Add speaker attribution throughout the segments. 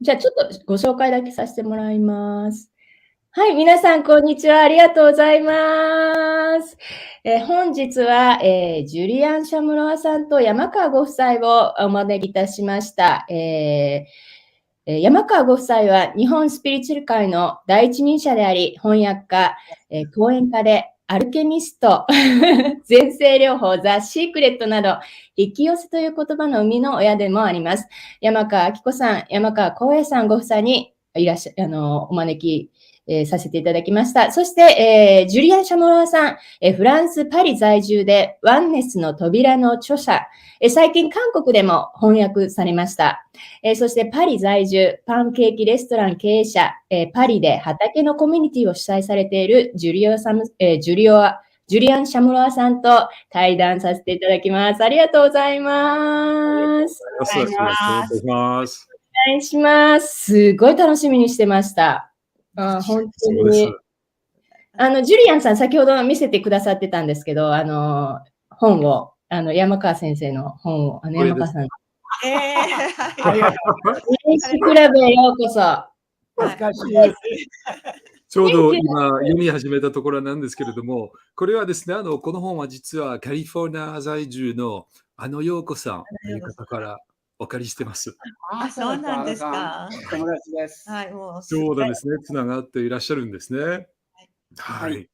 Speaker 1: じゃあちょっとご紹介だけさせてもらいます。はい、皆さんこんにちは。ありがとうございます。本日は、ジュリアン・シャムロワさんと山川ご夫妻をお招きいたしました。山川ご夫妻は日本スピリチュアル界の第一人者であり、翻訳家、講演家で、アルケミスト、前世療法、ザ・シークレットなど、引き寄せという言葉の生みの親でもあります。山川明子さん、山川光栄さんご夫妻にお招き、させていただきました。そして、ジュリアン・シャモロワさん、フランス・パリ在住で、ワンネスの扉の著者、最近韓国でも翻訳されました。そしてパリ在住、パンケーキレストラン経営者、パリで畑のコミュニティを主催されているジュリアン・シャムロワさんと対談させていただきます。ありがとうございます。
Speaker 2: お願いします。
Speaker 1: お願いします。すごい楽しみにしてました。本当に。ジュリアンさん、先ほど見せてくださってたんですけど、本を、山川先生の本を、山川さん。電子クラブへようこそ。
Speaker 3: 恥ずかしいです。
Speaker 2: ちょうど今読み始めたところなんですけれども、これはですね、この本は実はカリフォルニア在住の陽子さんという方からお借りしてます。
Speaker 4: そうなんですか。
Speaker 3: 友達です。
Speaker 4: はい、もう
Speaker 2: そうなんですね。つながっていらっしゃるんですね。はい。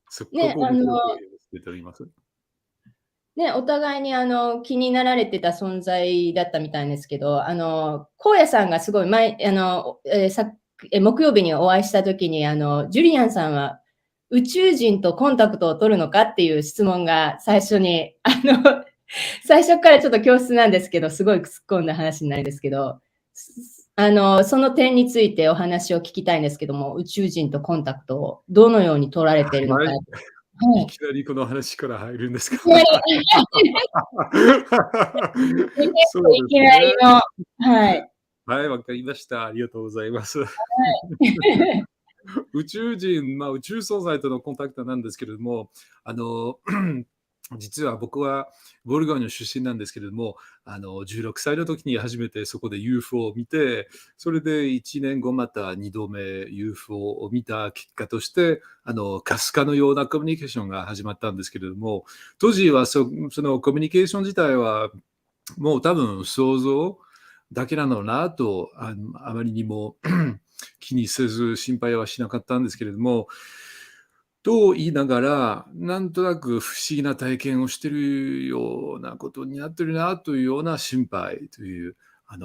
Speaker 2: そこを読ませていただきます。
Speaker 1: ね、お互いに気になられてた存在だったみたいですけど、荒野さんがすごい木曜日にお会いしたときに、ジュリアンさんは宇宙人とコンタクトを取るのかっていう質問が最初に、最初からちょっと教室なんですけど、すごい突っ込んだ話になるんですけど、その点についてお話を聞きたいんですけども、宇宙人とコンタクトをどのように取られているのか。
Speaker 2: いきなりこの話から入るんですか。
Speaker 1: いきなりの。はい。
Speaker 2: はい、わかりました。ありがとうございます。宇宙人、宇宙存在とのコンタクトなんですけれども、実は僕はボルガーニョ出身なんですけれども、16歳の時に初めてそこで UFO を見て、それで1年後また2度目 UFO を見た結果として、かすかのようなコミュニケーションが始まったんですけれども、当時はそのコミュニケーション自体はもう多分想像だけなのなと、あまりにも気にせず心配はしなかったんですけれども、と言いながら、なんとなく不思議な体験をしているようなことになってるなというような心配という、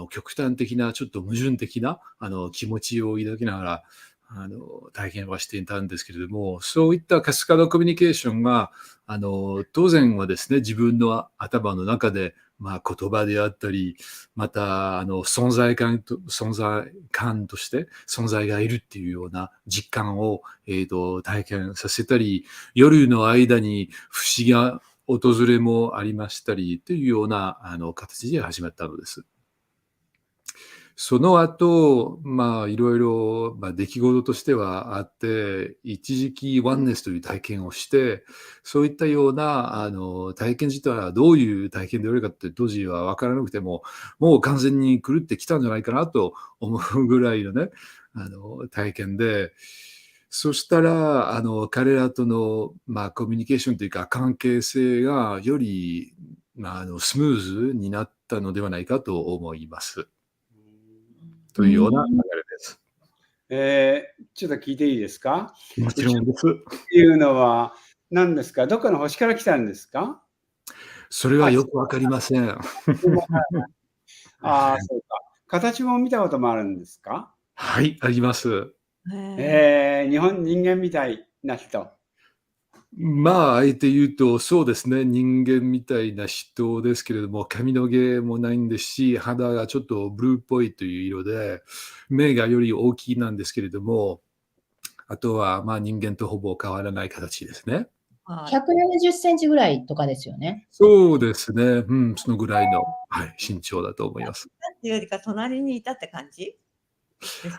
Speaker 2: 極端的な、ちょっと矛盾的な気持ちを抱きながら、体験はしていたんですけれども、そういったかすかなコミュニケーションが、当然はですね、自分の頭の中で、言葉であったり、また存在感として存在がいるっていうような実感を、体験させたり、夜の間に不思議な訪れもありましたりというような形で始まったのです。その後、いろいろ、出来事としてはあって、一時期ワンネスという体験をして、そういったような、体験自体はどういう体験であるかって当時は分からなくても、もう完全に狂ってきたんじゃないかなと思うぐらいのね、体験で、そしたら、彼らとの、コミュニケーションというか関係性がより、スムーズになったのではないかと思います。というような流
Speaker 3: れです。ちょっと聞いていいですか？
Speaker 2: もちろんです。
Speaker 3: っていうのは何ですか？どっかの星から来たんですか？
Speaker 2: それはよくわかりません。
Speaker 3: そうか。形も見たこともあるんですか？
Speaker 2: はい、あります。
Speaker 3: 人間みたいな人。
Speaker 2: あえて言うと、そうですね、人間みたいな人ですけれども、髪の毛もないんですし、肌がちょっとブルーっぽいという色で、目がより大きいなんですけれども、あとは、人間とほぼ変わらない形ですね。
Speaker 1: 170センチぐらいとかですよね。
Speaker 2: そうですね。そのぐらいの、身長だと思います。
Speaker 4: っていうよりか、隣にいたって感じですか？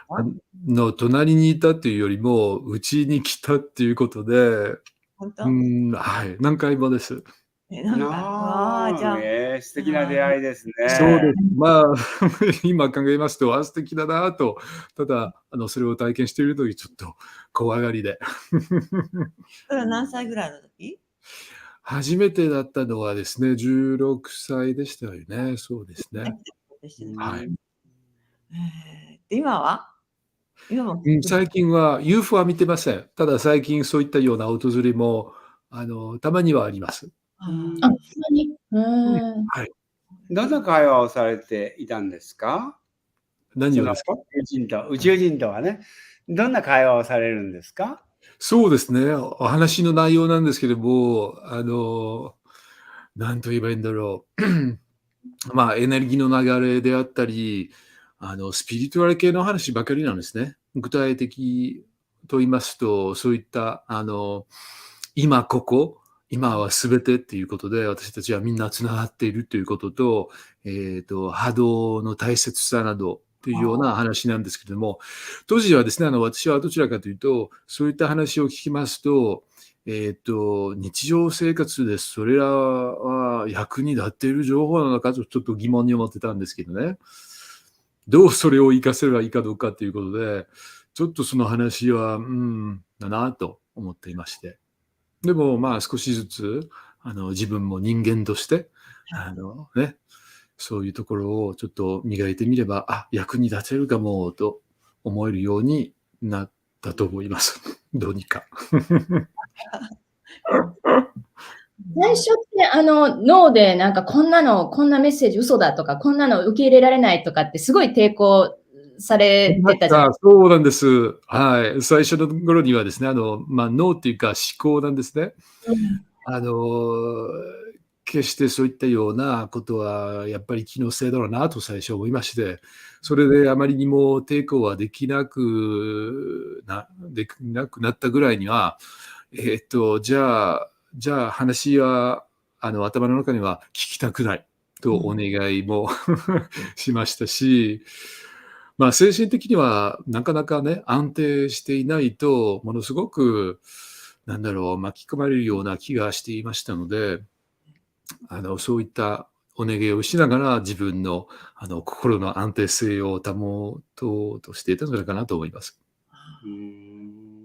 Speaker 2: 隣にいたっていうよりも、うちに来たっていうことで、
Speaker 4: 本当？
Speaker 2: はい、何回もです。
Speaker 4: なんか、ああ、じゃあ、
Speaker 3: 素敵な出会いです
Speaker 2: そうで
Speaker 3: ね。
Speaker 2: す。まあ、今考えますと、素敵だなと、ただ、それを体験しているとき、ちょっと怖がりで。
Speaker 4: それは何歳ぐらいの時？
Speaker 2: 初めてだったのはですね、16歳でしたよね。そうですね。はい。
Speaker 4: で、今は？今も
Speaker 2: 最近は UFO は見てません。ただ最近そういったような訪れも、たまにはあります。
Speaker 1: あ、ほんまに。
Speaker 2: はい。
Speaker 3: どんな会話をされていたんですか？
Speaker 2: 何をですか？
Speaker 3: 宇宙人とはね、どんな会話をされるんですか？
Speaker 2: そうですね。お話の内容なんですけども、なんと言えばいいんだろう。まあ、エネルギーの流れであったり、スピリチュアル系の話ばかりなんですね。具体的と言いますと、そういった、今ここ、今は全てっていうことで、私たちはみんなつながっているということと、波動の大切さなどというような話なんですけれども、当時はですね、私はどちらかというと、そういった話を聞きますと、日常生活でそれらは役に立っている情報なのかとちょっと疑問に思ってたんですけどね。どうそれを活かせればいいかどうかということで、ちょっとその話は、だなと思っていまして。でも、まあ少しずつ、自分も人間として、ね、そういうところをちょっと磨いてみれば、役に立てるかもと思えるようになったと思います。どうにか。
Speaker 1: 最初って脳でなんかこんなメッセージ嘘だとか、こんなの受け入れられないとかってすごい抵抗されてたじゃないですか。
Speaker 2: そうなんです。はい。最初の頃にはですね、脳っていうか思考なんですね。決してそういったようなことはやっぱり気のせいだろうなと最初思いまして、それであまりにも抵抗はできなくなったぐらいには、じゃあ話は頭の中には聞きたくないとお願いもしましたし、まあ精神的にはなかなかね、安定していないと、ものすごく、巻き込まれるような気がしていましたので、そういったお願いをしながら自分の心の安定性を保とうとしていたんじゃないかなと思います。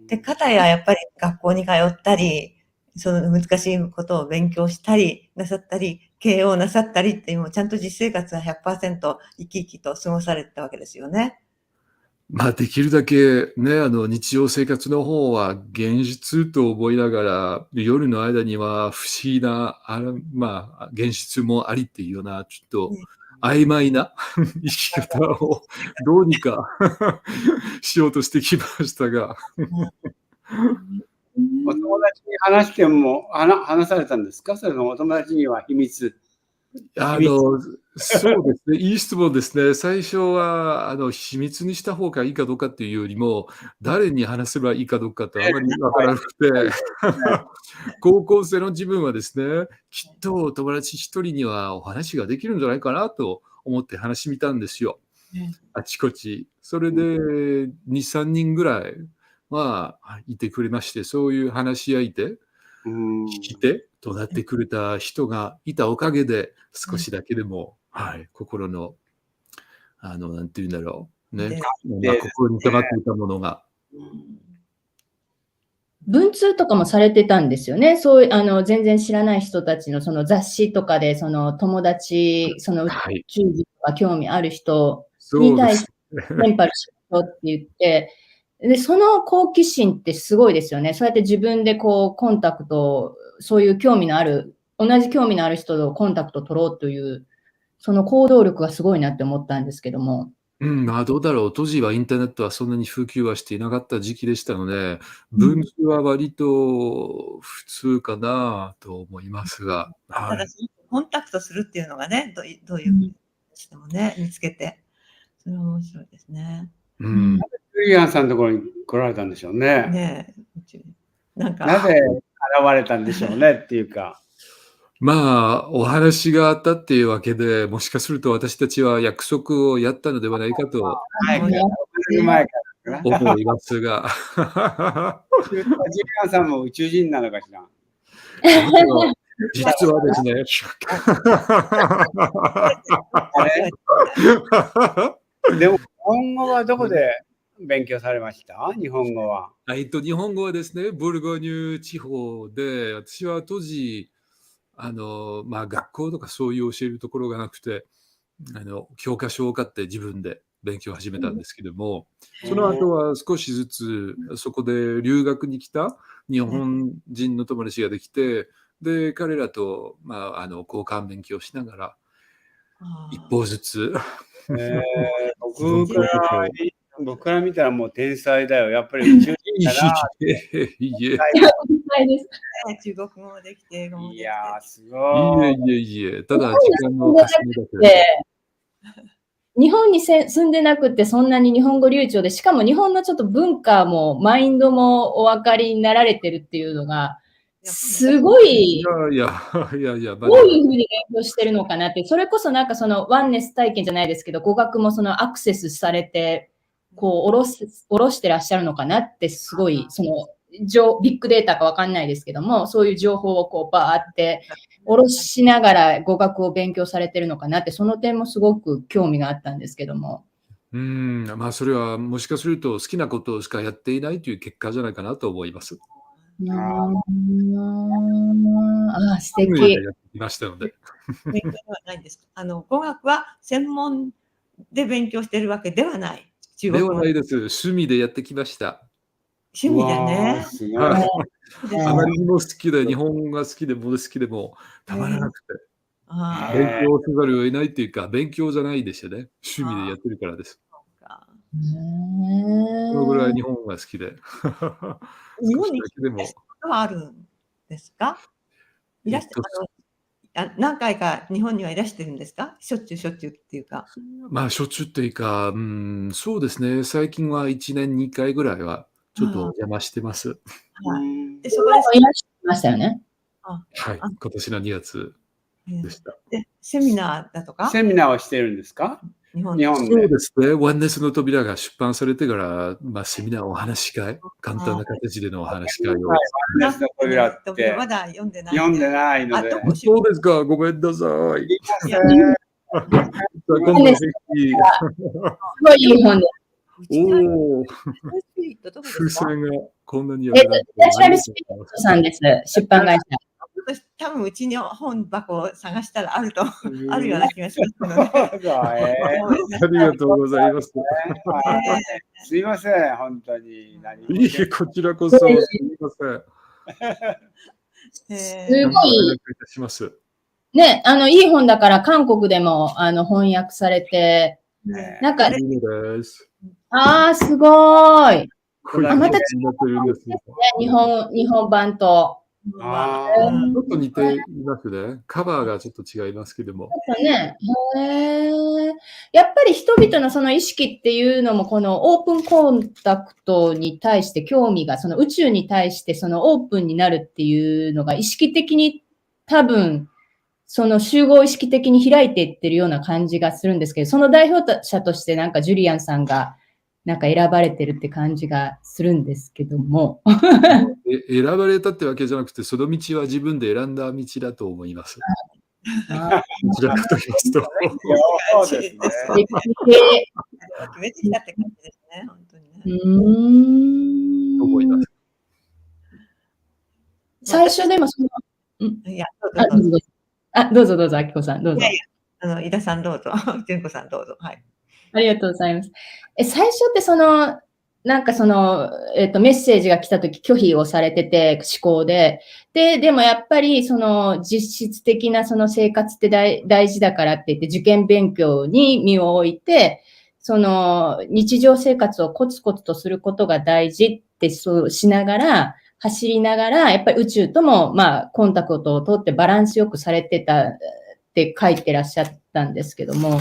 Speaker 4: で、かたややっぱり学校に通ったり、その難しいことを勉強したりなさったり、経営をなさったりっていう、もうちゃんと実生活は 100% 生き生きと過ごされてたわけですよね。
Speaker 2: まあ、できるだけね、日常生活の方は現実と思いながら、夜の間には不思議な、現実もありっていうような、ちょっと曖昧な生き方をどうにかしようとしてきましたが。
Speaker 3: お友達に話しても、話されたんですか？それのお友達には秘密。
Speaker 2: そうですね。いい質問ですね。最初は、秘密にした方がいいかどうかっていうよりも、誰に話せばいいかどうかってあまりわからなくて、高校生の自分はですね、きっと友達一人にはお話ができるんじゃないかなと思って話してみたんですよ。あちこち。それで2、3人ぐらいはいてくれまして、そういう話し相手、聞き手となってくれた人がいたおかげで、少しだけでも、心の、なんていうんだろう、ね、心に溜まっていたものが。
Speaker 1: 文通とかもされてたんですよね。そういう、全然知らない人たちのその雑誌とかで、その友達、その宇宙人とか興味ある人に対して、ペンパルしようって言って、で、その好奇心ってすごいですよね。そうやって自分でこう、コンタクト、そういう興味のある、同じ興味のある人とコンタクトを取ろうという、その行動力がすごいなって思ったんですけども。
Speaker 2: どうだろう。当時はインターネットはそんなに普及はしていなかった時期でしたので、文通は割と普通かなと思いますが。
Speaker 4: ただ、コンタクトするっていうのがね、どういうしてもね、見つけて、それは面白いですね。
Speaker 3: ジュリアンさんのところに来られたんでしょうね。
Speaker 4: ねえ、なんか。
Speaker 3: なぜ現れたんでしょうねっていうか。
Speaker 2: まあ、お話があったっていうわけで、もしかすると私たちは約束をやったのではないかと
Speaker 3: 前から
Speaker 2: 思いますが。
Speaker 3: ジュリアンさんも宇宙人なのかしら。
Speaker 2: 実はですね、
Speaker 3: でも、日本語はどこで勉強されました？日本語は。
Speaker 2: 日本語はですね、ブルゴーニュ地方で、私は当時、学校とかそういう教えるところがなくて、教科書を買って自分で勉強を始めたんですけども、その後は少しずつそこで留学に来た日本人の友達ができて、で、彼らと、交換勉強しながら、一歩ずつ。
Speaker 3: 僕から見たらもう天才だよ。やっぱり宇宙人だな。
Speaker 2: いえ。
Speaker 4: 中国語もできて、英語もできて。
Speaker 3: いやー、すごい。
Speaker 2: いえ。ただ、時間の重ねだけ。
Speaker 1: 日本に住んでなくてそんなに日本語流暢で、しかも日本のちょっっと文化もマインドもお分かりになられてるっていうのが、すごい、どういうふうに勉強してるのかなって、それこそなんかそのワンネス体験じゃないですけど、語学もそのアクセスされて、こう、下ろしてらっしゃるのかなって、すごい、その、ビッグデータかわかんないですけども、そういう情報をこう、バーって下ろしながら語学を勉強されてるのかなって、その点もすごく興味があったんですけども。
Speaker 2: それはもしかすると好きなことしかやっていないという結果じゃないかなと思います。
Speaker 1: 素敵。
Speaker 2: やってきましたので。
Speaker 4: 勉強ではないんです。語学は専門で勉強しているわけではない。
Speaker 2: ではないです。趣味でやってきました。
Speaker 4: 趣味でね。
Speaker 2: あまりにも好きで、日本語が好きで、好きでもたまらなくて。勉強せざるを得ないっていうか、勉強じゃないでしたね。趣味でやってるからです。そのぐらい日本が好きで。
Speaker 4: 日本に来たことはあるんですか？いらして何回か日本にはいらしてるんですか？しょっちゅうっていうか。
Speaker 2: しょっちゅうっていうか、そうですね。最近は1年2回ぐらいはちょっとお邪魔してます。
Speaker 1: で、そこでいらっしゃいましたよね。
Speaker 2: はい、今年の2月でした。
Speaker 4: で、セミナーだとか？
Speaker 3: セミナーをしてるんですか？
Speaker 4: 日本で。
Speaker 2: そうですね。ワンネスの扉が出版されてから、セミナーお話し会、簡単な形でのお話し会を。
Speaker 3: ワンネスの扉って
Speaker 4: まだ読んでない。
Speaker 3: 読んでないので。
Speaker 2: そうですか。ごめんなさい。
Speaker 1: すごいいい本です。
Speaker 2: 風船がこんなに
Speaker 1: ナチュラルスピリットさんです。出版会社。
Speaker 4: 多分うちに本箱を探したらあるような気がしますので。
Speaker 2: ありがとうございます。
Speaker 3: すいません、本当に。
Speaker 2: いいえ、こちらこそすみません。
Speaker 1: すごい。ね、いい本だから韓国でも翻訳されて、なんか、すごい。また違うんですね、日本版と。
Speaker 2: ちょっと似ていますね。カバーがちょっと違いますけども。
Speaker 1: やっぱり人々のその意識っていうのも、このオープンコンタクトに対して興味が、その宇宙に対してそのオープンになるっていうのが意識的に多分、その集合意識的に開いていってるような感じがするんですけど、その代表者としてなんかジュリアンさんがなんか選ばれてるって感じがするんですけども。
Speaker 2: 選ばれたってわけじゃなくて、その道は自分で選んだ道だと思います。どちらかと言いますと。
Speaker 3: そうですね。
Speaker 4: 決めてきたって感じですね、本当にね。
Speaker 2: 思います。
Speaker 1: 最初でもその、どうぞ、あきこさん、どうぞ。
Speaker 4: 井田さんどうぞ、純子さんどうぞ。はい。
Speaker 1: ありがとうございます。最初ってその、なんかその、メッセージが来たとき拒否をされてて、思考で。でもやっぱりその実質的なその生活って大事だからって言って受験勉強に身を置いて、その日常生活をコツコツとすることが大事ってそうしながら、走りながら、やっぱり宇宙ともコンタクトを取ってバランスよくされてたって書いてらっしゃったんですけども、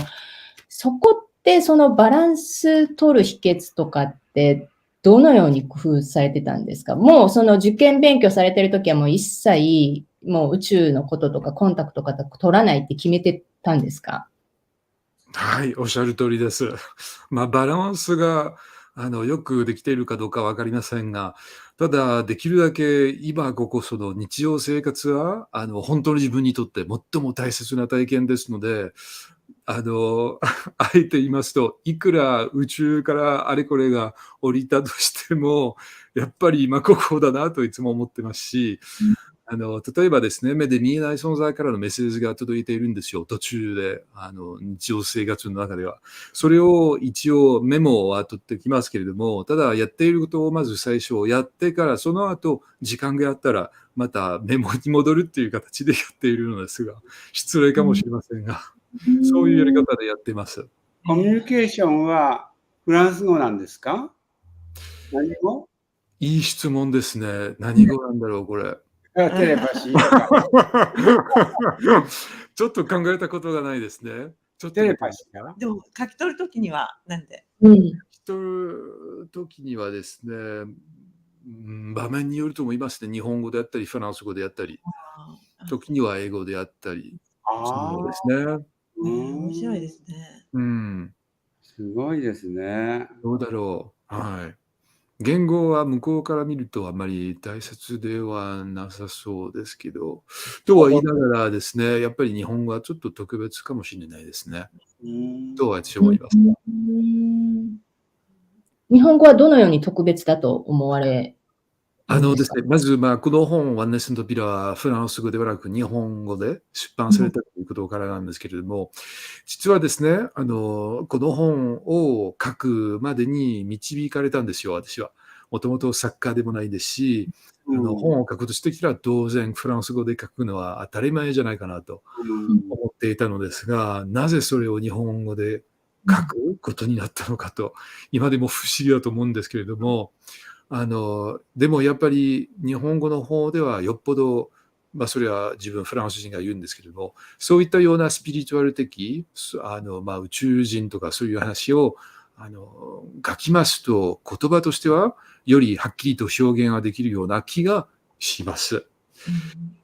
Speaker 1: そこってそのバランス取る秘訣とかってどのように工夫されてたんですか？もうその受験勉強されてるときはもう一切もう宇宙のこととかコンタクトとか取らないって決めてたんですか？
Speaker 2: はい、おっしゃる通りです。バランスがよくできているかどうかわかりませんが、ただ、できるだけ今ここその日常生活は、本当に自分にとって最も大切な体験ですので、あえて言いますと、いくら宇宙からあれこれが降りたとしても、やっぱり今ここだなといつも思ってますし、例えばですね、目で見えない存在からのメッセージが届いているんですよ、途中で、日常生活の中では。それを一応メモは取ってきますけれども、ただやっていることをまず最初やってから、その後、時間があったら、またメモに戻るっていう形でやっているのですが、失礼かもしれませんが、そういうやり方でやっています。
Speaker 3: コミュニケーションはフランス語なんですか？何語？
Speaker 2: いい質問ですね。何語なんだろう、これ。
Speaker 3: テレパシーとか。
Speaker 2: ちょっと考えたことがないですね。ちょっと
Speaker 3: テレパシーかな？
Speaker 4: でも書き取るときにはなんで？
Speaker 1: うん。
Speaker 2: 人る時にはですね、場面によると思いますね。日本語であったり、フランス語であったり、時には英語であったり、そうですね。
Speaker 4: 面白いですね。
Speaker 3: すごいですね。
Speaker 2: どうだろう。はい。言語は向こうから見るとあまり大切ではなさそうですけど、とは言いながらですね、やっぱり日本語はちょっと特別かもしれないですね。と私は思います。
Speaker 1: 日本語はどのように特別だと思われ
Speaker 2: ですね、まず、この本、ワンネスの扉はフランス語ではなく日本語で出版されたということからなんですけれども、実はですね、この本を書くまでに導かれたんですよ、私は。もともと作家でもないですし、本を書くとしてきたら当然フランス語で書くのは当たり前じゃないかなと思っていたのですが、なぜそれを日本語で書くことになったのかと、今でも不思議だと思うんですけれども、でもやっぱり日本語の方ではよっぽど、それは自分フランス人が言うんですけれども、そういったようなスピリチュアル的、宇宙人とかそういう話を書きますと、言葉としてはよりはっきりと表現ができるような気がします。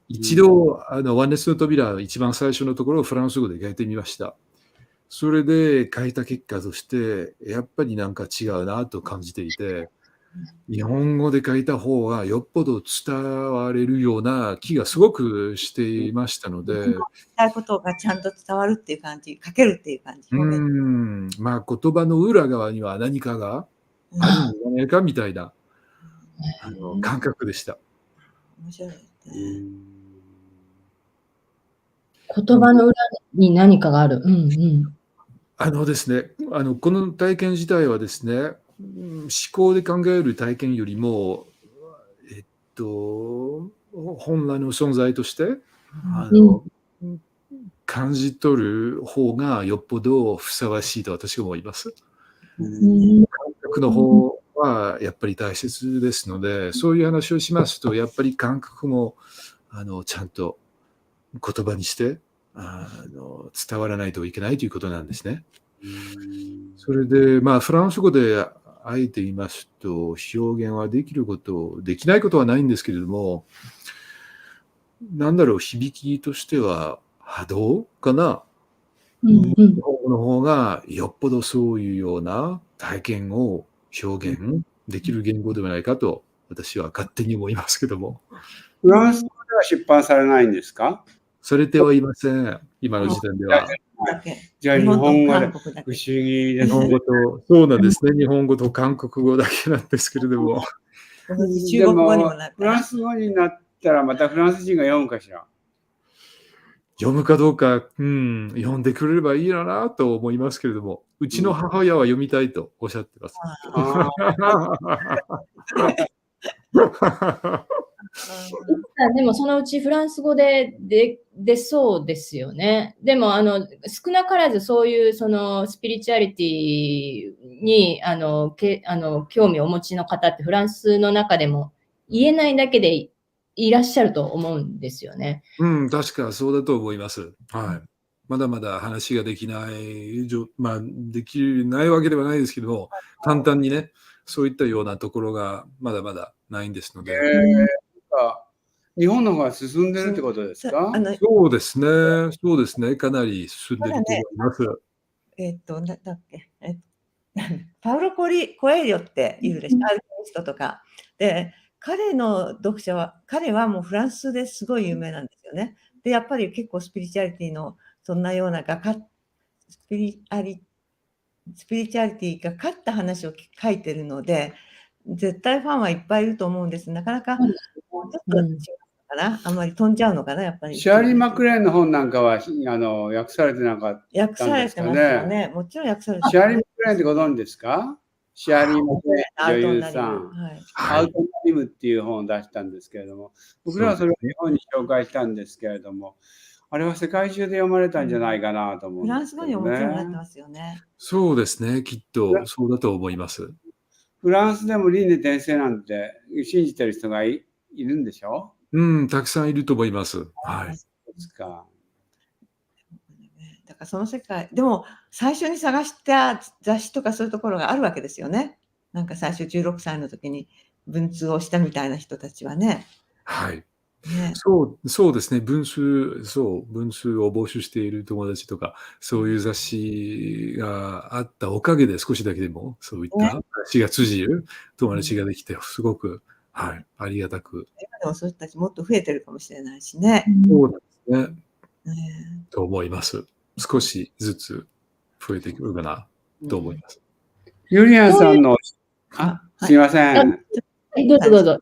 Speaker 2: 一度、ワンネスの扉、一番最初のところをフランス語で書いてみました。それで書いた結果として、やっぱりなんか違うなと感じていて、日本語で書いた方がよっぽど伝われるような気がすごくしていましたので。
Speaker 4: 伝えることがちゃんと伝わるっていう感じ、書けるっていう感じ。
Speaker 2: 言葉の裏側には何かがあるんじゃないかみたいな感覚でした。
Speaker 4: 面白いですね。
Speaker 1: 言葉の裏に何かがある。
Speaker 2: ですね、この体験自体はですね、思考で考える体験よりも、本来の存在として、感じ取る方がよっぽどふさわしいと私は思います。感覚の方はやっぱり大切ですので、そういう話をしますと、やっぱり感覚もちゃんと言葉にして伝わらないといけないということなんですね。それで、フランス語であえて言いますと、表現はできること、できないことはないんですけれども、響きとしては波動かな。日本語の方がよっぽどそういうような体験を表現できる言語ではないかと私は勝手に思いますけども。
Speaker 3: フランス語では出版されないんですか？
Speaker 2: されてはいません、今の時点では。
Speaker 3: じゃあ日本語で不思議ですね。
Speaker 2: そうなんですね。日本語と韓国語だけなんですけれども。
Speaker 3: でもフランス語になったらまたフランス人が読むかしら。
Speaker 2: 読むかどうか、読んでくれればいいなと思いますけれども、うちの母親は読みたいとおっしゃってます。
Speaker 1: でもそのうちフランス語で出そうですよね。でも少なからずそういうそのスピリチュアリティに興味をお持ちの方ってフランスの中でも言えないだけでいらっしゃると思うんですよね。
Speaker 2: 確かそうだと思います。はい。まだまだ話ができない、できないわけではないですけども、簡単にね、そういったようなところがまだまだないんですので。
Speaker 3: 日本の方が進んでるってことですか？
Speaker 2: そうですね。そうですね。かなり進んでると思います。
Speaker 4: なんだっけ。パウロ・コエリョっているでしょ、アルケミストとか。で、彼の読者は、彼はもうフランスですごい有名なんですよね。で、やっぱり結構スピリチュアリティの、そんなようなスピリチュアリティがかった話を書いてるので、絶対ファンはいっぱいいると思うんです。なかなか、
Speaker 1: そうです
Speaker 4: もうちょっと違うのかな、あんまり飛んじゃうのかな、やっぱり。
Speaker 3: シャーリー・マクレーンの本なんかは訳されてなかっ
Speaker 4: 訳されてますよね。もちろん訳されてます。
Speaker 3: シャーリー・マクレーンってご存知ですか？シャーリー・マクレーン女優さん。
Speaker 4: はい。
Speaker 3: アウトナリムっていう本を出したんですけれども、僕らはそれを日本に紹介したんですけれども、あれは世界中で読まれたんじゃないかなと思うん
Speaker 4: フランス語
Speaker 3: ですけど
Speaker 4: にはもちろんなって
Speaker 3: ね。
Speaker 4: ますよね。
Speaker 2: そうですね。きっとそうだと思います。
Speaker 3: フランスでも輪廻転生なんて信じてる人がいるんでしょ？
Speaker 2: うん、たくさんいると思います。はい。
Speaker 3: そうですか。
Speaker 4: だからその世界、でも最初に探した雑誌とかそういうところがあるわけですよね。なんか最初16歳の時に文通をしたみたいな人たちはね。
Speaker 2: はい。
Speaker 4: ね、
Speaker 2: そうですね。文集を募集している友達とか、そういう雑誌があったおかげで少しだけでも、そういった話が通じる友達ができて、すごく、はい、ありがたく。
Speaker 4: 今でもそういう人たちもっと増えてるかもしれないしね。
Speaker 2: そうなんですね。
Speaker 4: ね
Speaker 2: と思います。少しずつ増えてくるかなと思います。
Speaker 3: ユリアンさんの、すいません。
Speaker 1: はい、どうぞどうぞ。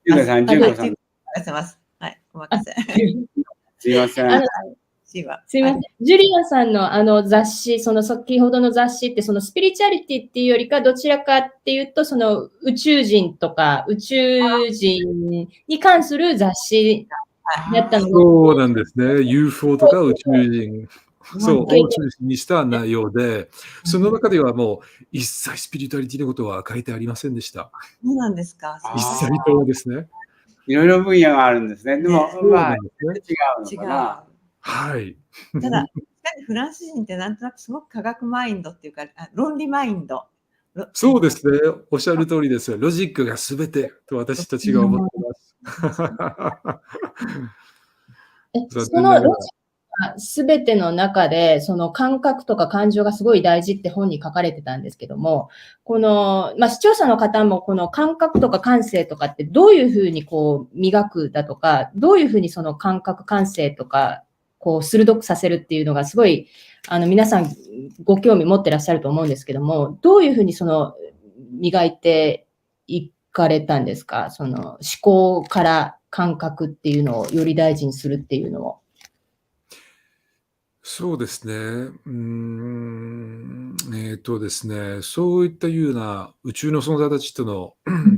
Speaker 3: ゆうかさん、純子さん。
Speaker 4: お任せます。はい、お任せ。
Speaker 3: すいません。
Speaker 4: すいま
Speaker 1: せん。ジュリアンさんの雑誌、その先ほどの雑誌って、そのスピリチュアリティっていうよりか、どちらかっていうと、その宇宙人とか宇宙人に関する雑誌だったので。
Speaker 2: そうなんですね。UFO とか宇宙人。そう、を中心にした内容で、その中ではもう一切スピリチュアリティのことは書いてありませんでした。
Speaker 4: そうなんですか。
Speaker 2: 一切とですね。
Speaker 3: いろいろ分野があるんですね。でも、まあ、違うのかな。
Speaker 2: はい。
Speaker 4: ただ、フランス人ってなんとなくすごく科学マインドっていうか、論理マインド。
Speaker 2: そうですね。おっしゃる通りです。ロジックがすべてと私たちが思ってます。
Speaker 1: そのロジックがすべての中で、その感覚とか感情がすごい大事って本に書かれてたんですけども、この、視聴者の方もこの感覚とか感性とかってどういうふうにこう磨くだとか、どういうふうにその感覚感性とか、こう鋭くさせるっていうのがすごい、皆さんご興味持ってらっしゃると思うんですけども、どういうふうにその磨いていかれたんですか？その思考から感覚っていうのをより大事にするっていうのを。
Speaker 2: そうですね。ですね、そういったような宇宙の存在たちとの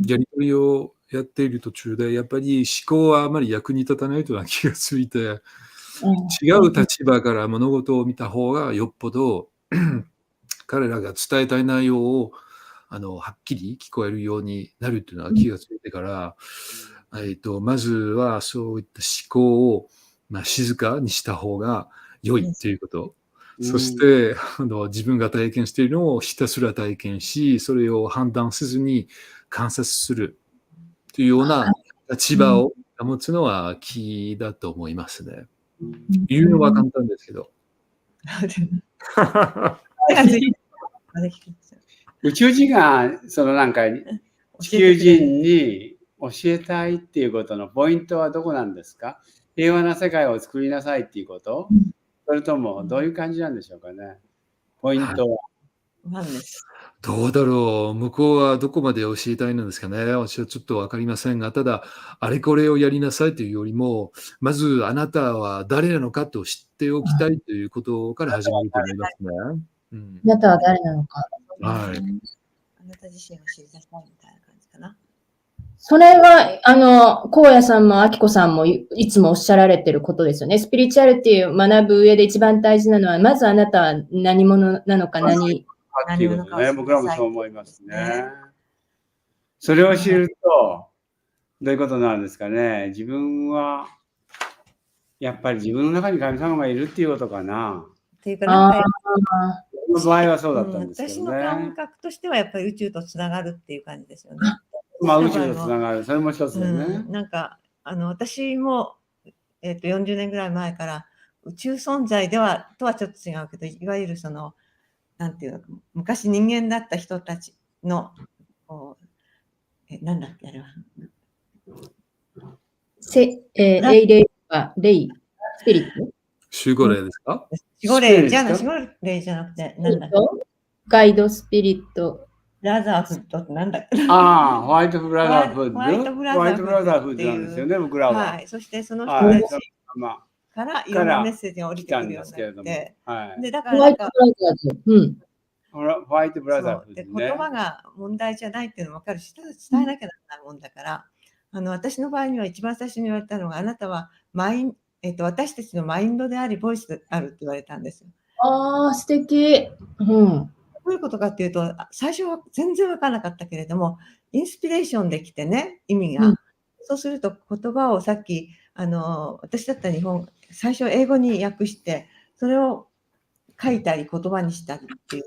Speaker 2: やり取りをやっている途中で、やっぱり思考はあまり役に立たないというような気がついて、違う立場から物事を見た方がよっぽど彼らが伝えたい内容をはっきり聞こえるようになるというのは気がついてから、まずはそういった思考を、静かにした方が良いということ。そして自分が体験しているのをひたすら体験し、それを判断せずに観察するというような立場を保つのはキーだと思いますね。言うのは簡単ですけど。
Speaker 3: 宇宙人がなんか地球人に教えたいっていうことのポイントはどこなんですか？平和な世界を作りなさいっていうこと？それともどういう感じなんでしょうかね？ポイントは。
Speaker 2: どうだろう。向こうはどこまで教えたいのですかね。私はちょっとわかりませんが、ただ、あれこれをやりなさいというよりも、まずあなたは誰なのかと知っておきたいということから始まると思いますね。
Speaker 1: あなたは誰なのか。
Speaker 2: はい。
Speaker 4: あなた自身を知りなさいみたいな感じかな。
Speaker 1: それは、荒野さんも、あきこさんもいつもおっしゃられてることですよね。スピリチュアリティを学ぶ上で一番大事なのは、まずあなたは何者なのか、
Speaker 3: っていうことね。僕らもそう思いますね。それを知ると、どういうことなんですかね。自分は、やっぱり自分の中に神様がいるっていうことかな。
Speaker 4: っていうか、なんか、
Speaker 3: の場合はそうだったんですけどね。
Speaker 4: 私の感覚としてはやっぱり宇宙とつながるっていう感じですよね。
Speaker 3: 宇宙とつながる。それも一つですね。
Speaker 4: なんか、私も、40年ぐらい前から宇宙存在とはちょっと違うけど、いわゆるその、なんていうの、昔人間だった人たちの、こうなんだっけ、あれは。
Speaker 1: 霊霊は霊、スピリット
Speaker 2: 守護霊ですか？
Speaker 4: 守護霊じゃ
Speaker 3: スピリット
Speaker 4: 守護霊じゃなくて、なんだっけ。
Speaker 1: ガイドスピリット。
Speaker 4: ブラザーフッドってなんだっけ。
Speaker 3: ああ、ホワイトブラザーフッド。
Speaker 4: ホワイトブラザーフッド
Speaker 3: ホワイトブラザーフッドなんですよね、僕らは。
Speaker 4: はい。そしてその
Speaker 3: はい
Speaker 4: 人たち
Speaker 3: まあ、
Speaker 4: からいろんなメッセージが降りてくるように
Speaker 3: 来たんですけれども
Speaker 4: なって。
Speaker 3: はい。
Speaker 4: で、だか
Speaker 1: ホ
Speaker 4: らなんか、
Speaker 1: ワイトブラザーズ。うん。
Speaker 3: ホワイトブラザー
Speaker 4: そうで
Speaker 3: フッドね。
Speaker 4: 言葉が問題じゃないっていうのも分かるし、ただ伝えなきゃならないもんだから、私の場合には一番最初に言われたのが、あなたは私たちのマインドであり、ボイスであるって言われたんですよ。
Speaker 1: ああ、素敵。うん。
Speaker 4: どういうことかっていうと、最初は全然分からなかったけれども、インスピレーションできてね、意味が。
Speaker 1: うん
Speaker 4: そうすると言葉をさっき、私だったら最初英語に訳して、それを書いたり言葉にしたりっていう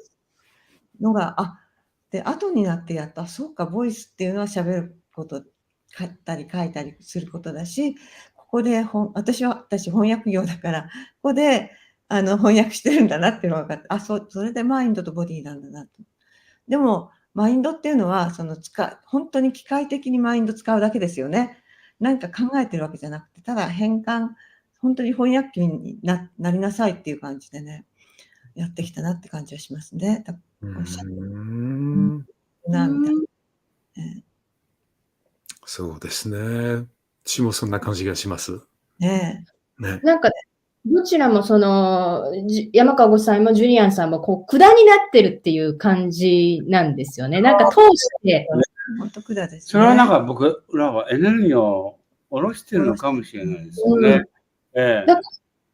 Speaker 4: のが、で、後になってやっと、そうか、ボイスっていうのは喋ること、書いたり書いたりすることだし、ここで私翻訳業だから、ここで翻訳してるんだなっていうのが分かって、それでマインドとボディなんだなと。でも、マインドっていうのは、本当に機械的にマインド使うだけですよね。なんか考えてるわけじゃなくて、ただ本当に翻訳機になりなさいっていう感じでね、やってきたなって感じはしますね。おっしゃるなみたいな。
Speaker 2: そうですね。私もそんな感じがします。
Speaker 4: ね
Speaker 2: ね。
Speaker 1: なんか、どちらも山川さんもジュリアンさんも管になってるっていう感じなんですよね。なんか通して。
Speaker 4: 本当管ですね。
Speaker 3: それはなんか僕らはエネルギーを下ろしてるのかもしれないですよね。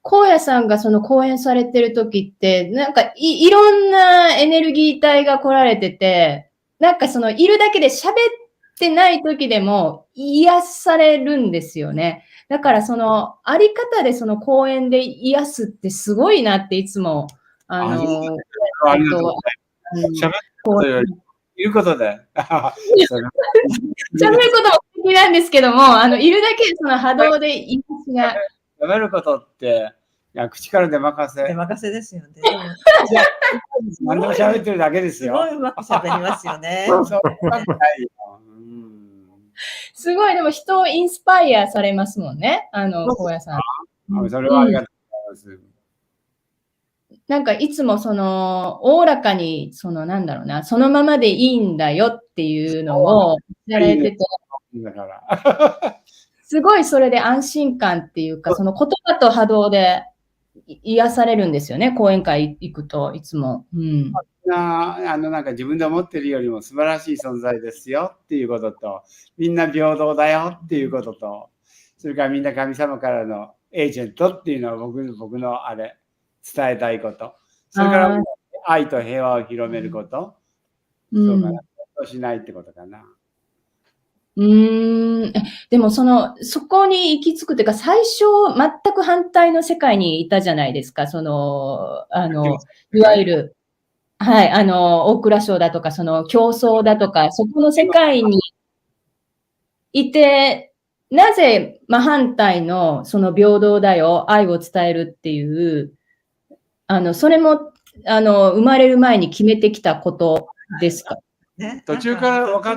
Speaker 1: 荒野さんがその講演されてる時って、なんかいろんなエネルギー体が来られてて、なんかいるだけで喋ってない時でも癒されるんですよね。だからあり方で講演で癒すってすごいなっていつも、
Speaker 3: ありがとうございます。喋ることより、いることで。
Speaker 1: 喋ることも素敵なんですけども、いるだけで波動で癒しが。
Speaker 3: 喋ることって、口から出任せ。
Speaker 4: 出任せですよね。
Speaker 3: 何でも喋ってるだけですよ。
Speaker 4: すごいうまく喋りますよね。
Speaker 1: すごい、でも人をインスパイアされますもんね、荒野さん。
Speaker 3: それはありがとうございます。
Speaker 1: なんかいつもおおらかに、なんだろうな、そのままでいいんだよっていうのをやられてて、すごいそれで安心感っていうか、言葉と波動で癒されるんですよね、講演会行くといつも。
Speaker 3: なんか自分で思ってるよりも素晴らしい存在ですよっていうことと、みんな平等だよっていうことと、それからみんな神様からのエージェントっていうのは僕の伝えたいこと。それから愛と平和を広めること。そうかな。そうしないってことかな。
Speaker 1: でもそこに行き着くというか、最初全く反対の世界にいたじゃないですか。いわゆる、はい、大蔵省だとか、競争だとか、そこの世界にいて、なぜ真反対の平等だよ、愛を伝えるっていう、それも、生まれる前に決めてきたことですか？
Speaker 3: 途中から分か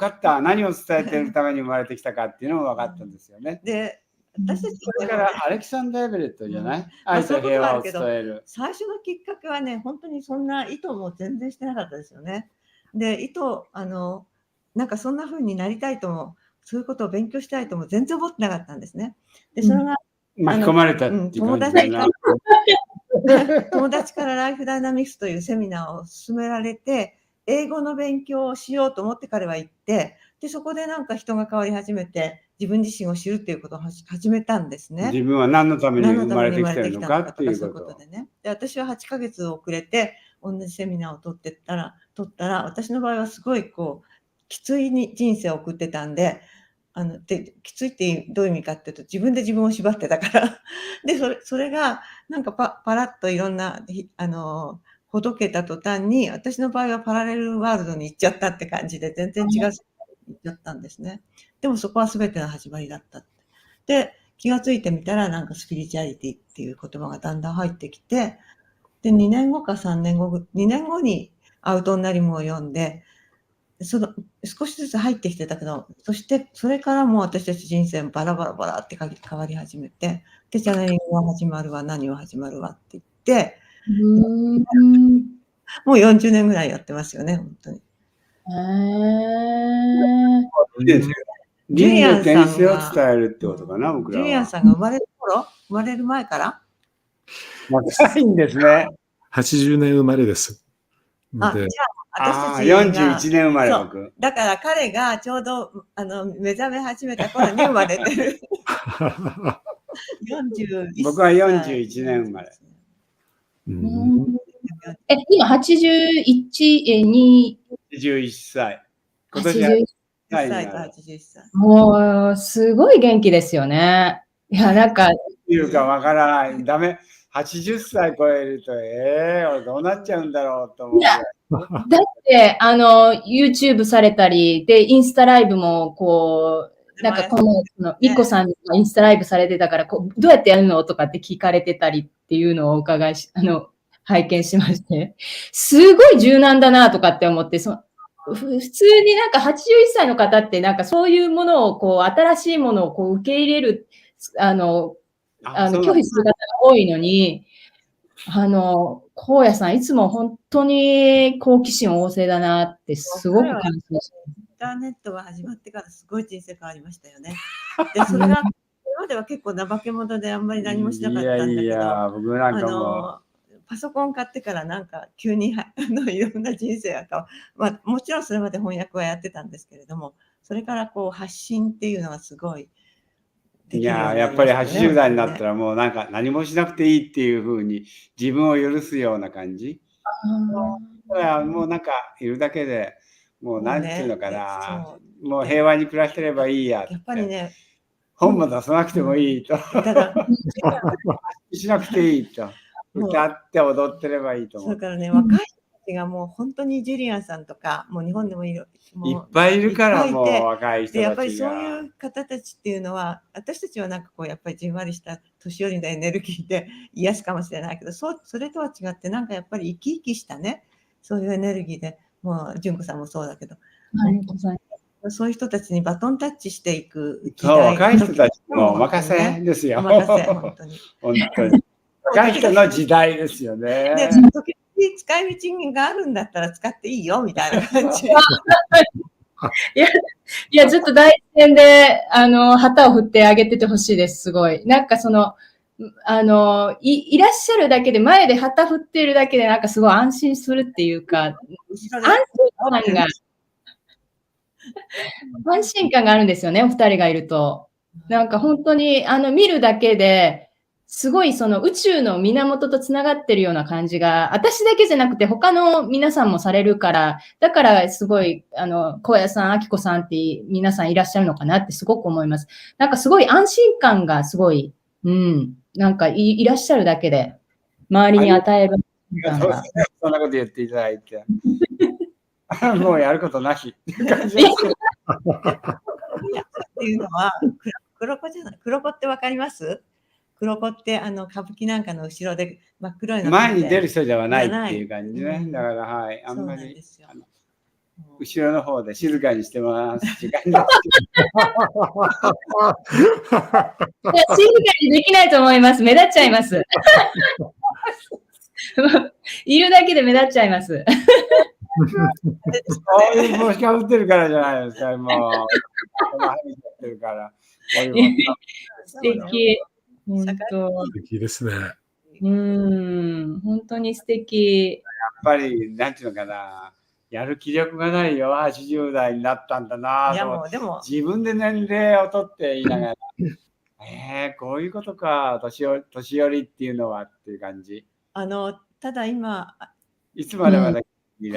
Speaker 3: った。何を伝えているために生まれてきたかっていうのも分かったんですよね。
Speaker 4: で、私たち
Speaker 3: それからアレキサンダー・エベレットじゃない、愛と平和を伝える。
Speaker 4: 最初のきっかけはね、本当にそんな意図も全然してなかったですよね。で、なんかそんな風になりたいとも、そういうことを勉強したいとも全然思ってなかったんですね。で、それが、
Speaker 3: 巻き込まれたっていう感じだな。
Speaker 4: 友達からライフダイナミクスというセミナーを勧められて、英語の勉強をしようと思って彼は行って、で、そこでなんか人が変わり始めて、自分自身を知るっていうことを始めたんですね。
Speaker 3: 自分は何のために生まれてきてるのかっていうこと
Speaker 4: でね。で、私は8ヶ月遅れて、同じセミナーを取ったら、私の場合はすごいきつい人生を送ってたんで、きついってどういう意味かっていうと、自分で自分を縛ってたから。で、それが、なんかパラッといろんな、ほどけた途端に、私の場合はパラレルワールドに行っちゃったって感じで、全然違う世界に行っちゃったんですね。でもそこは全ての始まりだった。で、気がついてみたら、なんかスピリチュアリティっていう言葉がだんだん入ってきて、で、2年後か3年後、2年後にアウトになりもを読んで、少しずつ入ってきてたけど、そしてそれからもう私たち人生バラバラバラって変わり始めて、で、チャネリングは始まるわ、何は始まるわって言って、もう40年ぐらいやってますよね、本当に。
Speaker 3: 輪廻転生を伝えるってことかな、僕らは。
Speaker 4: ジュリアンさんが生まれる前から
Speaker 3: 若いんですね。
Speaker 2: 80年生まれです。
Speaker 4: じゃあ、私たち
Speaker 3: が41年生まれ、僕。
Speaker 4: だから彼がちょうど目覚め始めた頃に生まれてる。
Speaker 3: 僕は41年生まれ。
Speaker 1: 今81、
Speaker 3: 81歳。今年
Speaker 1: 81
Speaker 3: 歳。
Speaker 1: もう、すごい元気ですよね。いや、なんか。
Speaker 3: いうかわからない。ダメ。80歳超えると、どうなっちゃうんだろうと思う。
Speaker 1: だって、YouTube されたり、で、インスタライブも、こう、なんかミコさんがインスタライブされてたから、どうやってやるのとかって聞かれてたりっていうのを拝見しまして、すごい柔軟だなとかって思って、普通になんか81歳の方ってなんかそういうものをこう新しいものをこう受け入れる拒否する方が多いのに荒野さんいつも本当に好奇心旺盛だなってすごく感じました。
Speaker 4: インターネットが始まってからすごい人生変わりましたよね。でそれが今までは結構怠け者であんまり何もしなかったんだけど、
Speaker 3: 僕なんかも
Speaker 4: パソコン買ってからなんか急にいろんな人生が変わる。もちろんそれまで翻訳はやってたんですけれども、それからこう発信っていうのはすごい
Speaker 3: できるようになりましたね。やっぱり80代になったらもうなんか何もしなくていいっていうふうに自分を許すような感じ。もうなんかいるだけでもうなんていうのかな、もう平和に暮らしてればいいやって。
Speaker 4: やっぱりね、
Speaker 3: 本も出さなくてもいいと。しなくていいと。歌って踊ってればいいと思う。
Speaker 4: それからね、若い人たちがもう本当にジュリアンさんとか、もう日本でもいっ
Speaker 3: ぱいいるからもう若い人たちが。
Speaker 4: やっぱりそういう方たちっていうのは、私たちはなんかこうやっぱりじんわりした年寄りのエネルギーで癒すかもしれないけど、それとは違ってなんかやっぱり生き生きしたね、そういうエネルギーで、もう純子さんもそうだけど、そういう人たちにバトンタッチしていく時代。
Speaker 3: 若い人たちもお任せですよ。
Speaker 4: お任せ、本当に。
Speaker 3: 本当に。若い人の時代ですよね。
Speaker 4: で、時々使い道があるんだったら使っていいよみたいな感じ。
Speaker 1: いや、ちょっと第一線で、旗を振ってあげててほしいです、すごい。なんかいらっしゃるだけで、前で旗振ってるだけで、なんかすごい安心するっていうか、安心感があるんですよね、お二人がいると。なんか本当に、見るだけで、すごい宇宙の源とつながってるような感じが、私だけじゃなくて他の皆さんもされるから、だからすごい、荒野さん、あきこさんって皆さんいらっしゃるのかなってすごく思います。なんかすごい安心感がすごい、なんかいらっしゃるだけで、周りに与える
Speaker 3: 安心感が。そんなこと言っていただいて。もうやることなしっていう感じですよ。
Speaker 4: っていうのは、黒子じゃない。黒子ってわかります？黒子って歌舞伎なんかの後ろで真っ黒いの
Speaker 3: 前に出る人ではないっていう感じね。だからはい、あんまり後ろの方で静かにしてますって感じです。
Speaker 1: 静かにできないと思います。目立っちゃいます。いるだけで目立っちゃいます。
Speaker 3: そういう帽子かぶってるからじゃないですか、もう。ってるから
Speaker 1: 素敵。本当。
Speaker 2: 素敵ですね。
Speaker 1: 本当に素敵。
Speaker 3: やっぱり、なんていうのかな、やる気力がないよ、80代になったんだなと。
Speaker 4: でも
Speaker 3: 自分で年齢を取って言いながら、こういうことか、年寄りっていうのはっていう感じ。
Speaker 4: ただ今、
Speaker 3: いつまでまで
Speaker 4: コ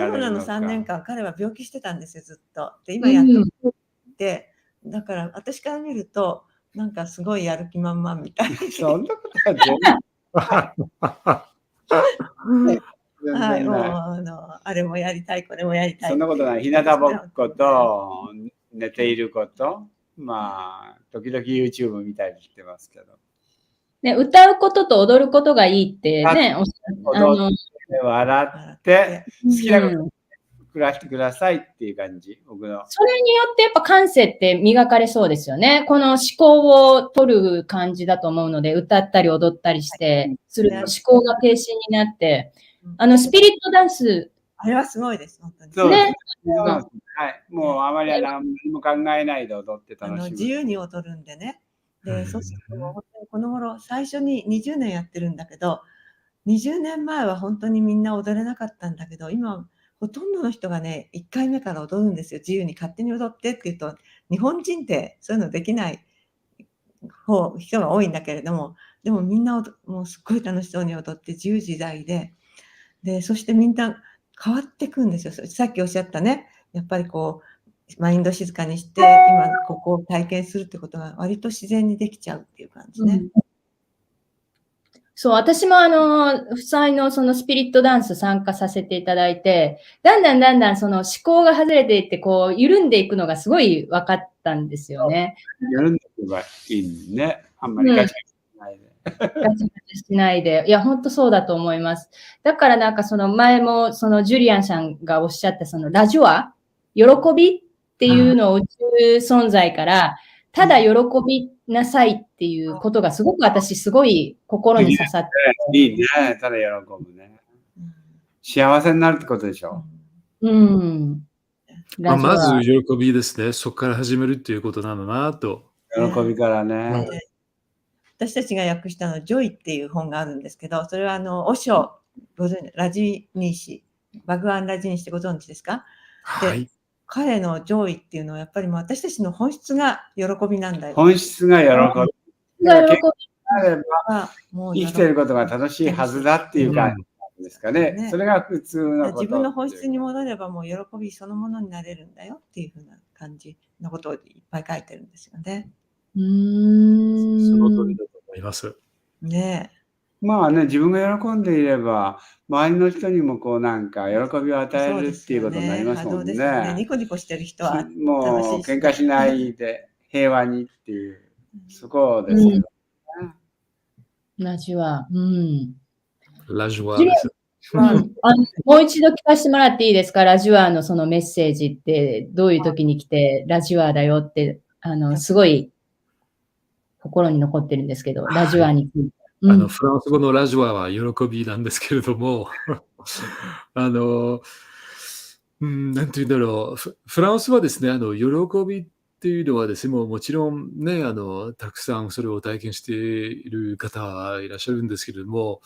Speaker 4: ロナの3年間、彼は病気してたんですよ、ずっと。で、今やっとってだから私から見ると、なんかすごいやる気満々みたいな。
Speaker 3: そんなことは全然
Speaker 4: はい、もうあれもやりたい、これもやりたい。
Speaker 3: そんなことない。日向ぼっこと寝ていること、まあ、時々 YouTube 見たりしてますけど。
Speaker 1: ね、歌うことと踊ることがいいってね、おっしゃ
Speaker 3: 踊って笑って好きなこと
Speaker 1: うん
Speaker 3: 暮らしてくださいっていう感じ、僕の。
Speaker 1: それによってやっぱ感性って磨かれそうですよね。この思考を取る感じだと思うので、歌ったり踊ったりして、すると思考が停止になって、スピリットダンス、
Speaker 4: あれはすごいです、本当に。
Speaker 3: そうです
Speaker 1: ね。
Speaker 3: はい。もうあまり何も考えないで踊って楽しむ。
Speaker 4: 自由に踊るんでね。で、そうすると、本当にこの頃、最初に20年やってるんだけど、20年前は本当にみんな踊れなかったんだけど、今、ほとんどの人がね、1回目から踊るんですよ。自由に勝手に踊ってって言うと、日本人ってそういうのできない人が多いんだけれども、でもみんなもうすっごい楽しそうに踊って自由自在で、そしてみんな変わっていくんですよ。さっきおっしゃったね、やっぱりこう、マインド静かにして、今ここを体験するってことが割と自然にできちゃうっていう感じね。
Speaker 1: そう、私も夫妻のそのスピリットダンス参加させていただいて、だんだんその思考が外れていって、こう、緩んでいくのがすごい分かったんですよね。
Speaker 3: 緩んでいけばいいね。あんまりガチガチしないで。
Speaker 1: ガチガチしないで。いや、本当そうだと思います。だからなんかその前も、そのジュリアンさんがおっしゃったそのラジオア、喜びっていうのを宇宙存在から、ただ喜びなさいっていうことがすごく私すごい心に刺さって。
Speaker 3: いいね。ただ喜ぶね。幸せになるってことでしょ。
Speaker 1: うん。
Speaker 2: まず喜びですね。そこから始めるっていうことなのなと。
Speaker 3: 喜びからね。
Speaker 4: 私たちが訳したの、ジョイっていう本があるんですけど、それはオショ、ラジニーシ、バグワン・ラジニーシってご存知ですか？
Speaker 2: はい。
Speaker 4: 彼のジョイっていうのはやっぱりもう私たちの本質が喜びなんだよ。
Speaker 3: 本質が喜び。
Speaker 1: 喜び
Speaker 3: 生きていることが正しいはずだっていう感じですかね。それが普通のこと。
Speaker 4: 自分の本質に戻ればもう喜びそのものになれるんだよっていうふうな感じのことをいっぱい書いてるんですよね。
Speaker 2: その通りだと思います。
Speaker 4: ねえ。
Speaker 3: まあね、自分が喜んでいれば、周りの人にもこうなんか喜びを与えるっていうことになりますもんね。
Speaker 4: ニコニコしてる人は
Speaker 3: もう喧嘩しないで平和にっていう、そこですけどね。
Speaker 1: ラジワ。うん。
Speaker 2: ラジワです。
Speaker 1: もう一度聞かせてもらっていいですか？ラジワのそのメッセージってどういう時に来て、ラジワだよって、すごい心に残ってるんですけど、ラジワについて。
Speaker 2: フランス語のラジワは喜びなんですけれども、なんて言うんだろう、フランスはですね、喜びっていうのはですね、もちろんね、たくさんそれを体験している方はいらっしゃるんですけれども、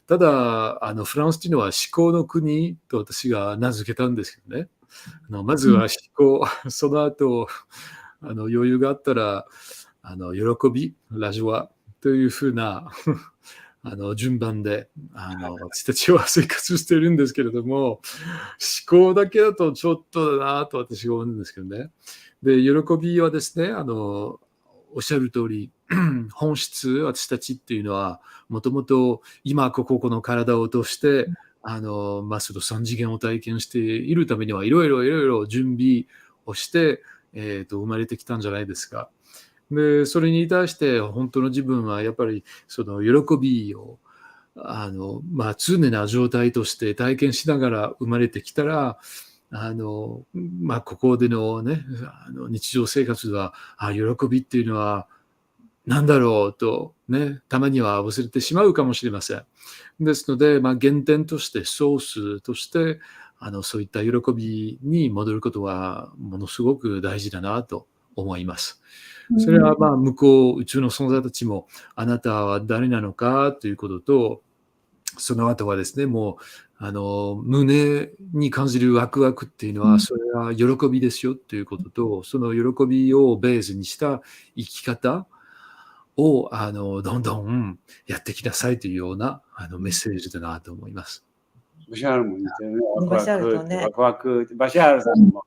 Speaker 2: ただ、フランスっていうのは思考の国と私が名付けたんですけどね、まずは思考、その後、余裕があったら、喜び、ラジワというふうな順番で私たちは生活しているんですけれども、思考だけだとちょっとだなと私が思うんですけどね。で、喜びはですね、おっしゃる通り、本質、私たちっていうのは、もともと今この体を通して、その3次元を体験しているためには、いろいろ準備をして、生まれてきたんじゃないですか。で、それに対して本当の自分はやっぱりその喜びを常な状態として体験しながら生まれてきたら、ここでのね、日常生活は、喜びっていうのは何だろうとね、たまには忘れてしまうかもしれません。ですので、原点として、ソースとして、そういった喜びに戻ることはものすごく大事だなと思います。それは向こう、宇宙の存在たちも、あなたは誰なのかということと、その後はですね、もう、胸に感じるワクワクっていうのは、それは喜びですよということと、その喜びをベースにした生き方を、どんどんやってきなさいというような、メッセージだなと思います。
Speaker 3: バシャールも似てるね。ワクワク。バシャールさんも。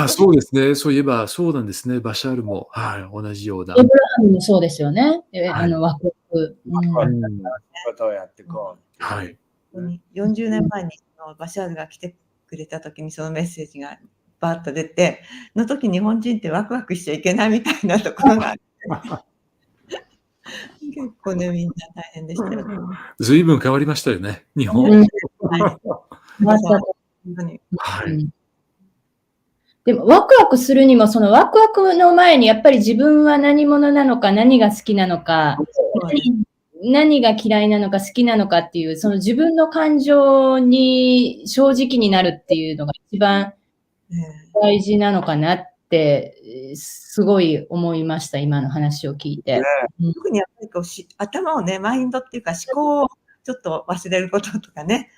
Speaker 2: そうですね。そういえば、そうなんですね。バシャールも、同じような。
Speaker 1: エブラハムもそうですよね。ワクワク。
Speaker 3: ことをやっていこう。
Speaker 2: はい。
Speaker 4: 40年前にバシャールが来てくれた時にそのメッセージがバーッと出て、の時日本人ってワクワクしちゃいけないみたいなところがあって。結構ね、みんな大変でしたよね。
Speaker 2: ずいぶん変わりましたよね、日本。
Speaker 1: うん。
Speaker 4: はい。
Speaker 1: まさか。
Speaker 4: 本当に。
Speaker 2: はい。
Speaker 1: うん。でも、ワクワクするにも、そのワクワクの前に、やっぱり自分は何者なのか、何が好きなのか、
Speaker 4: そうです。
Speaker 1: 何が嫌いなのか、好きなのかっていう、その自分の感情に正直になるっていうのが一番大事なのかなって、すごい思いました、今の話を聞いて。うん。
Speaker 4: 特にやっぱりこう頭をね、マインドっていうか思考をちょっと忘れることとかね、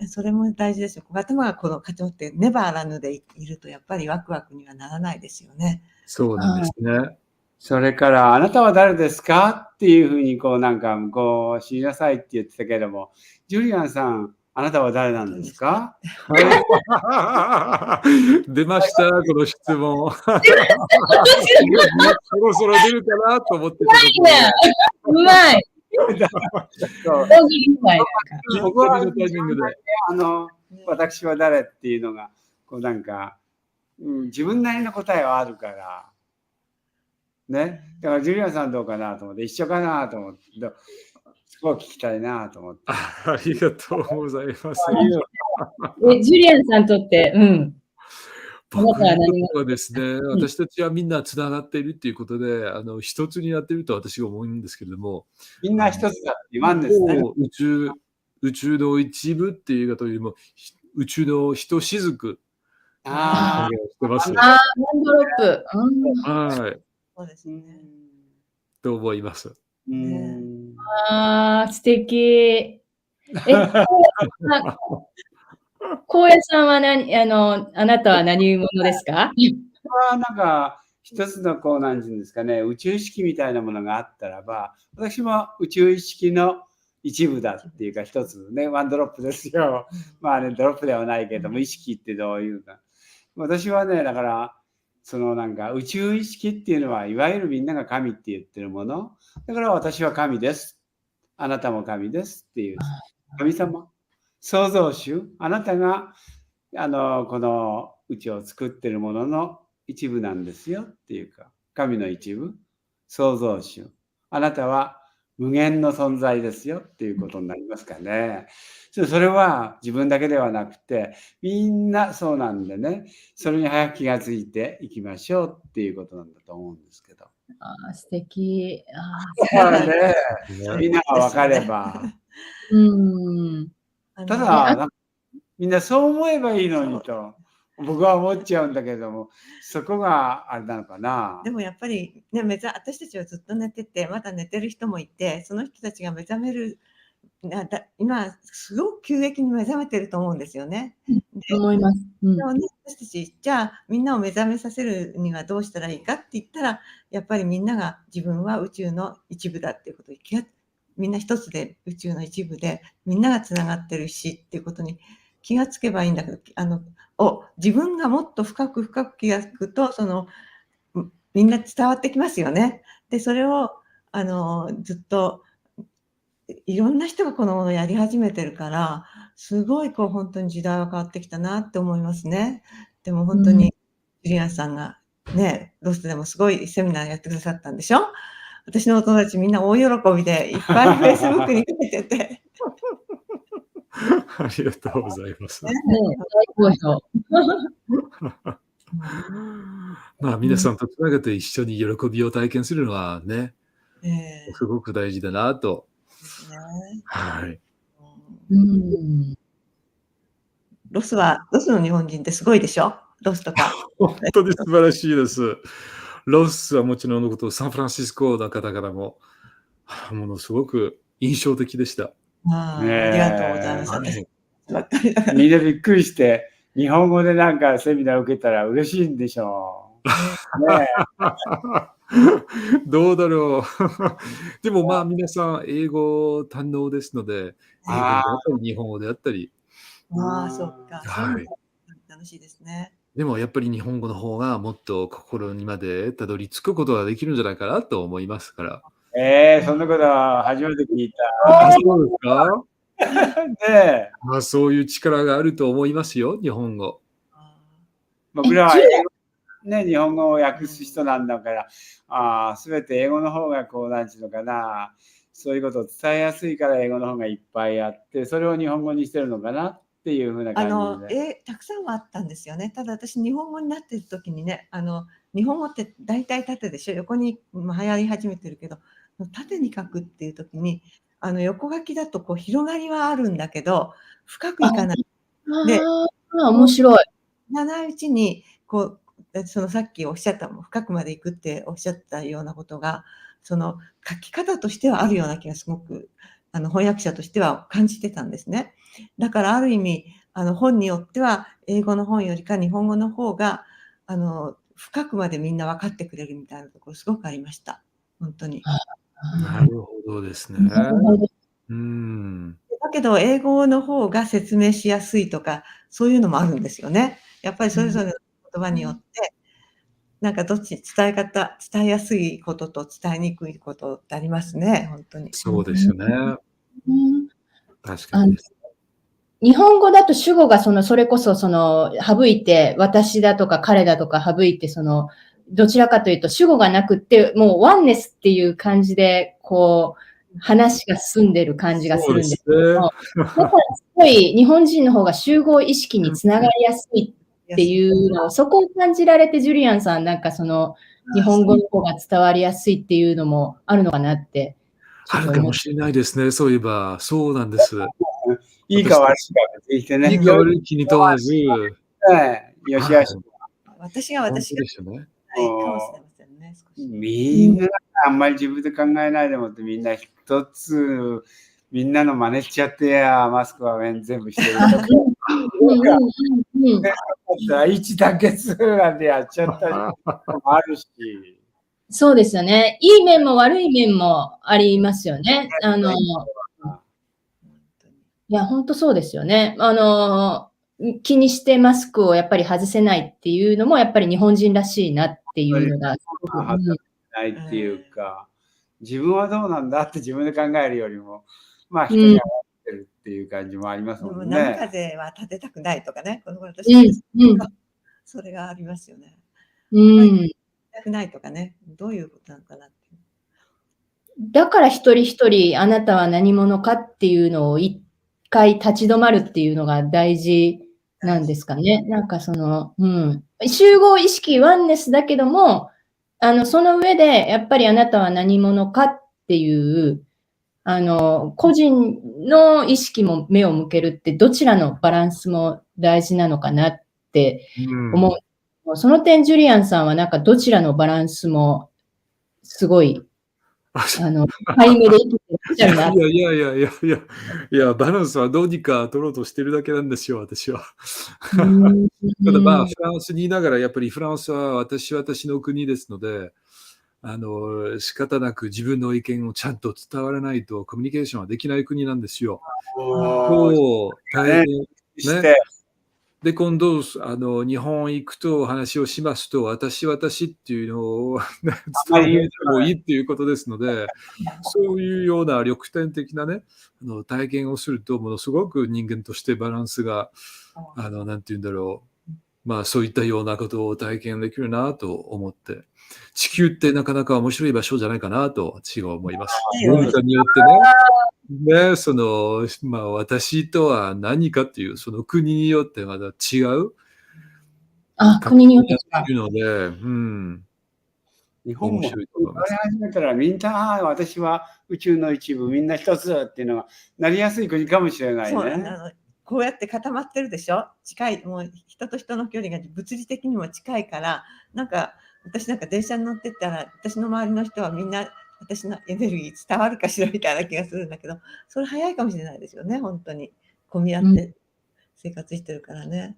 Speaker 4: それも大事ですよ。頭がこのカチョってネバーラヌでいるとやっぱりワクワクにはならないですよね。
Speaker 2: そうなんですね。
Speaker 3: それから、あなたは誰ですかっていうふうに、こうなんか、こう、知りなさいって言ってたけれども、ジュリアンさん、あなたは誰なんですか？
Speaker 2: 出ました、この質問。そろそろ出るかなと思ってたところで。
Speaker 1: うまい。
Speaker 3: そう
Speaker 1: 大喜利うまい。
Speaker 3: 僕は
Speaker 2: のタイミングで。
Speaker 3: 私は誰っていうのが、こうなんか、自分なりの答えはあるから、ね。だからジュリアンさんどうかなと思って、一緒かなと思って、そこを聞きたいなと思って。
Speaker 2: ありがとうございます。
Speaker 1: ジュリアンさんにとって、
Speaker 2: 僕にとってはですね、私たちはみんなつながっているっていうことで、一つになっていると私は思うんですけれども、
Speaker 3: みんな一つだって言わんですね。
Speaker 2: 宇宙の一部っていうかというよりも、宇宙の一雫。
Speaker 3: あ
Speaker 2: してます。
Speaker 1: ワンドロップ。
Speaker 2: はい。
Speaker 4: そうですね。
Speaker 2: と思います。
Speaker 1: 素敵。荒野さんはあなたは何者ですか？
Speaker 3: なんか、一つのこう、なんていうんですかね、宇宙意識みたいなものがあったらば、私も宇宙意識の一部だっていうか、一つね、ワンドロップですよ。まあね、ドロップではないけども、意識ってどういうか。私はね、だから、そのなんか宇宙意識っていうのは、いわゆるみんなが神って言ってるもの。だから私は神です。あなたも神ですっていう。神様。創造主。あなたが、この宇宙を作ってるものの一部なんですよっていうか、神の一部。創造主。あなたは無限の存在ですよっていうことになりますかね。それは自分だけではなくて、みんなそうなんでね、それに早く気がついていきましょうっていうことなんだと思うんですけど。
Speaker 1: 素敵。
Speaker 3: ね、みんなが分かれば。ただ、みんなそう思えばいいのにと。僕は思っちゃうんだけども、そこがあれなのかな。
Speaker 4: でもやっぱりね、私たちはずっと寝てて、まだ寝てる人もいて、その人たちが目覚める、今すごく急激に目覚めてると思うんですよね。
Speaker 1: 思います。
Speaker 4: 私たち、じゃあみんなを目覚めさせるにはどうしたらいいかって言ったら、やっぱりみんなが自分は宇宙の一部だっていうことにみんな一つで宇宙の一部で、みんながつながってるしっていうことに気がつけばいいんだけど、自分がもっと深く気がつくと、みんな伝わってきますよね。で、それをずっといろんな人がこのものをやり始めてるから、すごい本当に時代は変わってきたなって思いますね。でも本当にジュリアンさんがね、ロスでもすごいセミナーやってくださったんでしょ？私のお友達みんな大喜びでいっぱいフェイスブックに書いてて。
Speaker 2: ありがとうございます。まあ皆さんとつながって一緒に喜びを体験するのはね、すごく大事だなと。はい。
Speaker 4: ロスの日本人ってすごいでしょ？ロスとか。
Speaker 2: 本当に素晴らしいです。ロスはもちろんのこと、サンフランシスコの方からも、ものすごく印象的でした。
Speaker 4: ありがとうございます。
Speaker 3: みんなびっくりして、日本語でなんかセミナー受けたら嬉しいんでしょう。ね、
Speaker 2: どうだろう。でもまあ皆さん英語堪能ですので、英語であったり日本語であったり。
Speaker 4: そっか。はい。楽しいですね。
Speaker 2: でもやっぱり日本語の方がもっと心にまでたどり着くことができるんじゃないかなと思いますから。
Speaker 3: そんなことは初めて聞いた。
Speaker 2: そうですか？
Speaker 3: ね、
Speaker 2: そういう力があると思いますよ、日本語。
Speaker 3: 僕らはね、日本語を訳す人なんだから、すべて英語の方がなんていうのかな、そういうことを伝えやすいから英語の方がいっぱいあって、それを日本語にしてるのかなっていうふうな感じで。
Speaker 4: たくさんはあったんですよね。ただ私、日本語になってる時にね、日本語って大体縦でしょ、横に流行り始めてるけど、縦に書くっていう時に、横書きだとこう広がりはあるんだけど、深くいかない。で、
Speaker 1: 面白い。
Speaker 4: 知らないうちに、こう、そのさっきおっしゃった、深くまで行くっておっしゃったようなことが、その書き方としてはあるような気がすごく、翻訳者としては感じてたんですね。だからある意味、本によっては、英語の本よりか日本語の方が、深くまでみんな分かってくれるみたいなところすごくありました。本当に。
Speaker 2: なるほどですね。
Speaker 1: なるほど。
Speaker 4: だけど、英語の方が説明しやすいとか、そういうのもあるんですよね。やっぱりそれぞれの言葉によって、なんかどっち伝えやすいことと伝えにくいことってありますね、本当に。
Speaker 2: そうですよね。確かにです。
Speaker 1: 日本語だと主語がそれこそ省いて、私だとか彼だとか省いて、どちらかというと主語がなくって、もうワンネスっていう感じで、こう、話が進んでる感じがするんですけども、だからすごい日本人の方が集合意識につながりやすいっていうのを、そこを感じられて、ジュリアンさん、なんか日本語の方が伝わりやすいっていうのもあるのかなって。
Speaker 2: あるかもしれないですね、そういえば。そうなんです。
Speaker 3: いいか悪いか別にしてね。
Speaker 2: いいか悪い気に問わず。
Speaker 3: よしよし。
Speaker 4: 私が、かもしれませんね。
Speaker 3: みんなあんまり自分で考えないでもってみんな一つみんなの真似しちゃってやマスクは全部してるとか一団結なんでやっちゃったりもあるし。
Speaker 1: そうですよね。いい面も悪い面もありますよね。いや、本当そうですよね。気にしてマスクをやっぱり外せないっていうのも、やっぱり日本人らしいなっていうのが。
Speaker 3: 外せないっていうか、自分はどうなんだって自分で考えるよりも、まあ人に合わせてるっていう感じもありますもんね。
Speaker 4: 波風は立てたくないとかね、この頃私それがありますよね。たくないとかね、どういうことなのかなって。
Speaker 1: だから一人一人、あなたは何者かっていうのを一回立ち止まるっていうのが大事なんですかね。なんか集合意識ワンネスだけども、その上で、やっぱりあなたは何者かっていう、個人の意識も目を向けるって、どちらのバランスも大事なのかなって思う。その点、ジュリアンさんはなんかどちらのバランスもすごい、対目で生きてらっしゃるな。
Speaker 2: いや、バランスはどうにか取ろうとしてるだけなんですよ、私は。ただまあ、フランスにいながら、やっぱりフランスは私の国ですので、仕方なく自分の意見をちゃんと伝わらないとコミュニケーションはできない国なんですよ。大変ね。で、今度、日本行くと話をしますと、私っていうのを伝わるのもいいっていうことですので、そういうような力点的なね、体験をすると、ものすごく人間としてバランスが、なんて言うんだろう。まあ、そういったようなことを体験できるなと思って、地球ってなかなか面白い場所じゃないかなと私は思います。文化によってね。まあ、私とは何かっていう、その国によってまだ違う。
Speaker 1: 国によって
Speaker 2: 違うので、
Speaker 3: 日本も言われ始めたらみんな、私は宇宙の一部、みんな一つっていうのがなりやすい国かもしれないね。
Speaker 4: こうやって固まってるでしょ、近い、もう人と人の距離が物理的にも近いから、なんか私なんか電車に乗ってったら、私の周りの人はみんな私のエネルギー伝わるかしらみたいな気がするんだけど、それ早いかもしれないですよね、本当に。混み合って生活してるからね。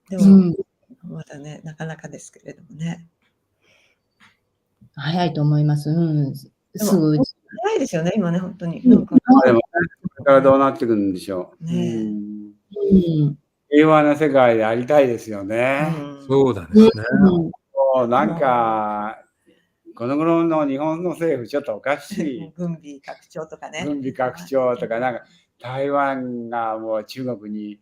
Speaker 4: でも、まだね、なかなかですけれどもね。
Speaker 1: 早いと思います。すぐ。
Speaker 4: 早いですよね、今ね、本当に。
Speaker 3: でもこれからどうなってくるんでしょう。平和な世界でありたいですよね。
Speaker 2: そうだね。
Speaker 3: なんか、この頃の日本の政府ちょっとおかしい。
Speaker 4: 軍備拡張とかね。
Speaker 3: 軍備拡張とか、なんか台湾がもう中国に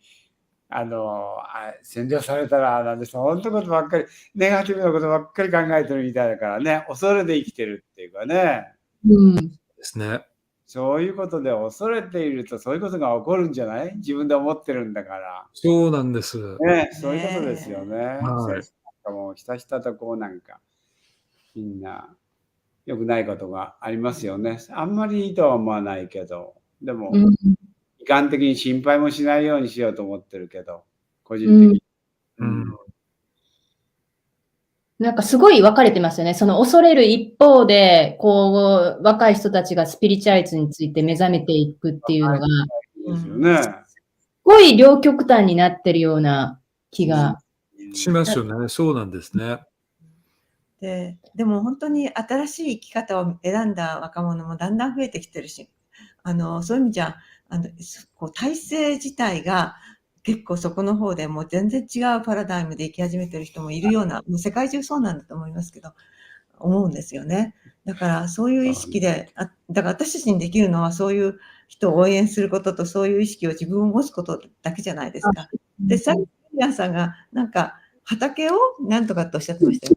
Speaker 3: 占領されたらなんて、そんなことばっかり、ネガティブなことばっかり考えてるみたいだからね、恐れで生きてるっていうかね。
Speaker 2: ですね。
Speaker 3: そういうことで恐れているとそういうことが起こるんじゃない？自分で思ってるんだから。
Speaker 2: そうなんです。
Speaker 3: ね、そういうことですよね。
Speaker 2: はい。
Speaker 3: 先生なんかもひたひたとこうなんか、みんな良くないことがありますよね。あんまりいいとは思わないけど、でも、
Speaker 1: うん。
Speaker 3: 悲観的に心配もしないようにしようと思ってるけど、個人
Speaker 1: うん。
Speaker 3: 的に。
Speaker 2: うん。
Speaker 1: なんかすごい分かれてますよね。その恐れる一方で、こう、若い人たちがスピリチュアリティについて目覚めていくっていうのが、
Speaker 3: ですよね。
Speaker 1: すごい両極端になってるような気が。
Speaker 2: しますよね。そうなんですね。
Speaker 4: でも本当に新しい生き方を選んだ若者もだんだん増えてきてるし、そういう意味じゃ、こう体制自体が結構そこの方でもう全然違うパラダイムで生き始めてる人もいるような、もう世界中そうなんだと思いますけど、思うんですよね。だからそういう意識で、だから私たちにできるのはそういう人を応援することとそういう意識を自分を持つことだけじゃないですか。で、さっき皆さんがなんか畑をなんとかっておっしゃってましたよ。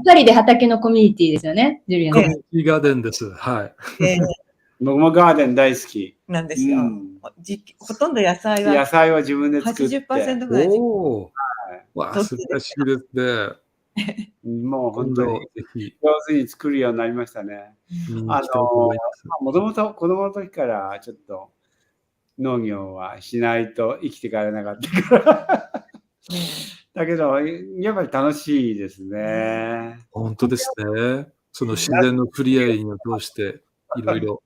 Speaker 1: パリで畑のコミュニティですよね、ジュリアンさん。
Speaker 2: コミュニティガーデンです。はい。
Speaker 3: 僕もガーデン大好き。
Speaker 4: なんですよ。ほとんど野菜は
Speaker 3: 野菜は自分で作って。
Speaker 4: 80%ぐらい。
Speaker 2: おー。わあ、素晴らしいですね。
Speaker 3: もう本当に
Speaker 2: ぜひ
Speaker 3: 上手に作るようになりましたね。もともと子供の時からちょっと農業はしないと生きていかれなかったから。だけど、やっぱり楽しいですね。
Speaker 2: 本当ですね。その自然の触れ合いを通して、いろいろ。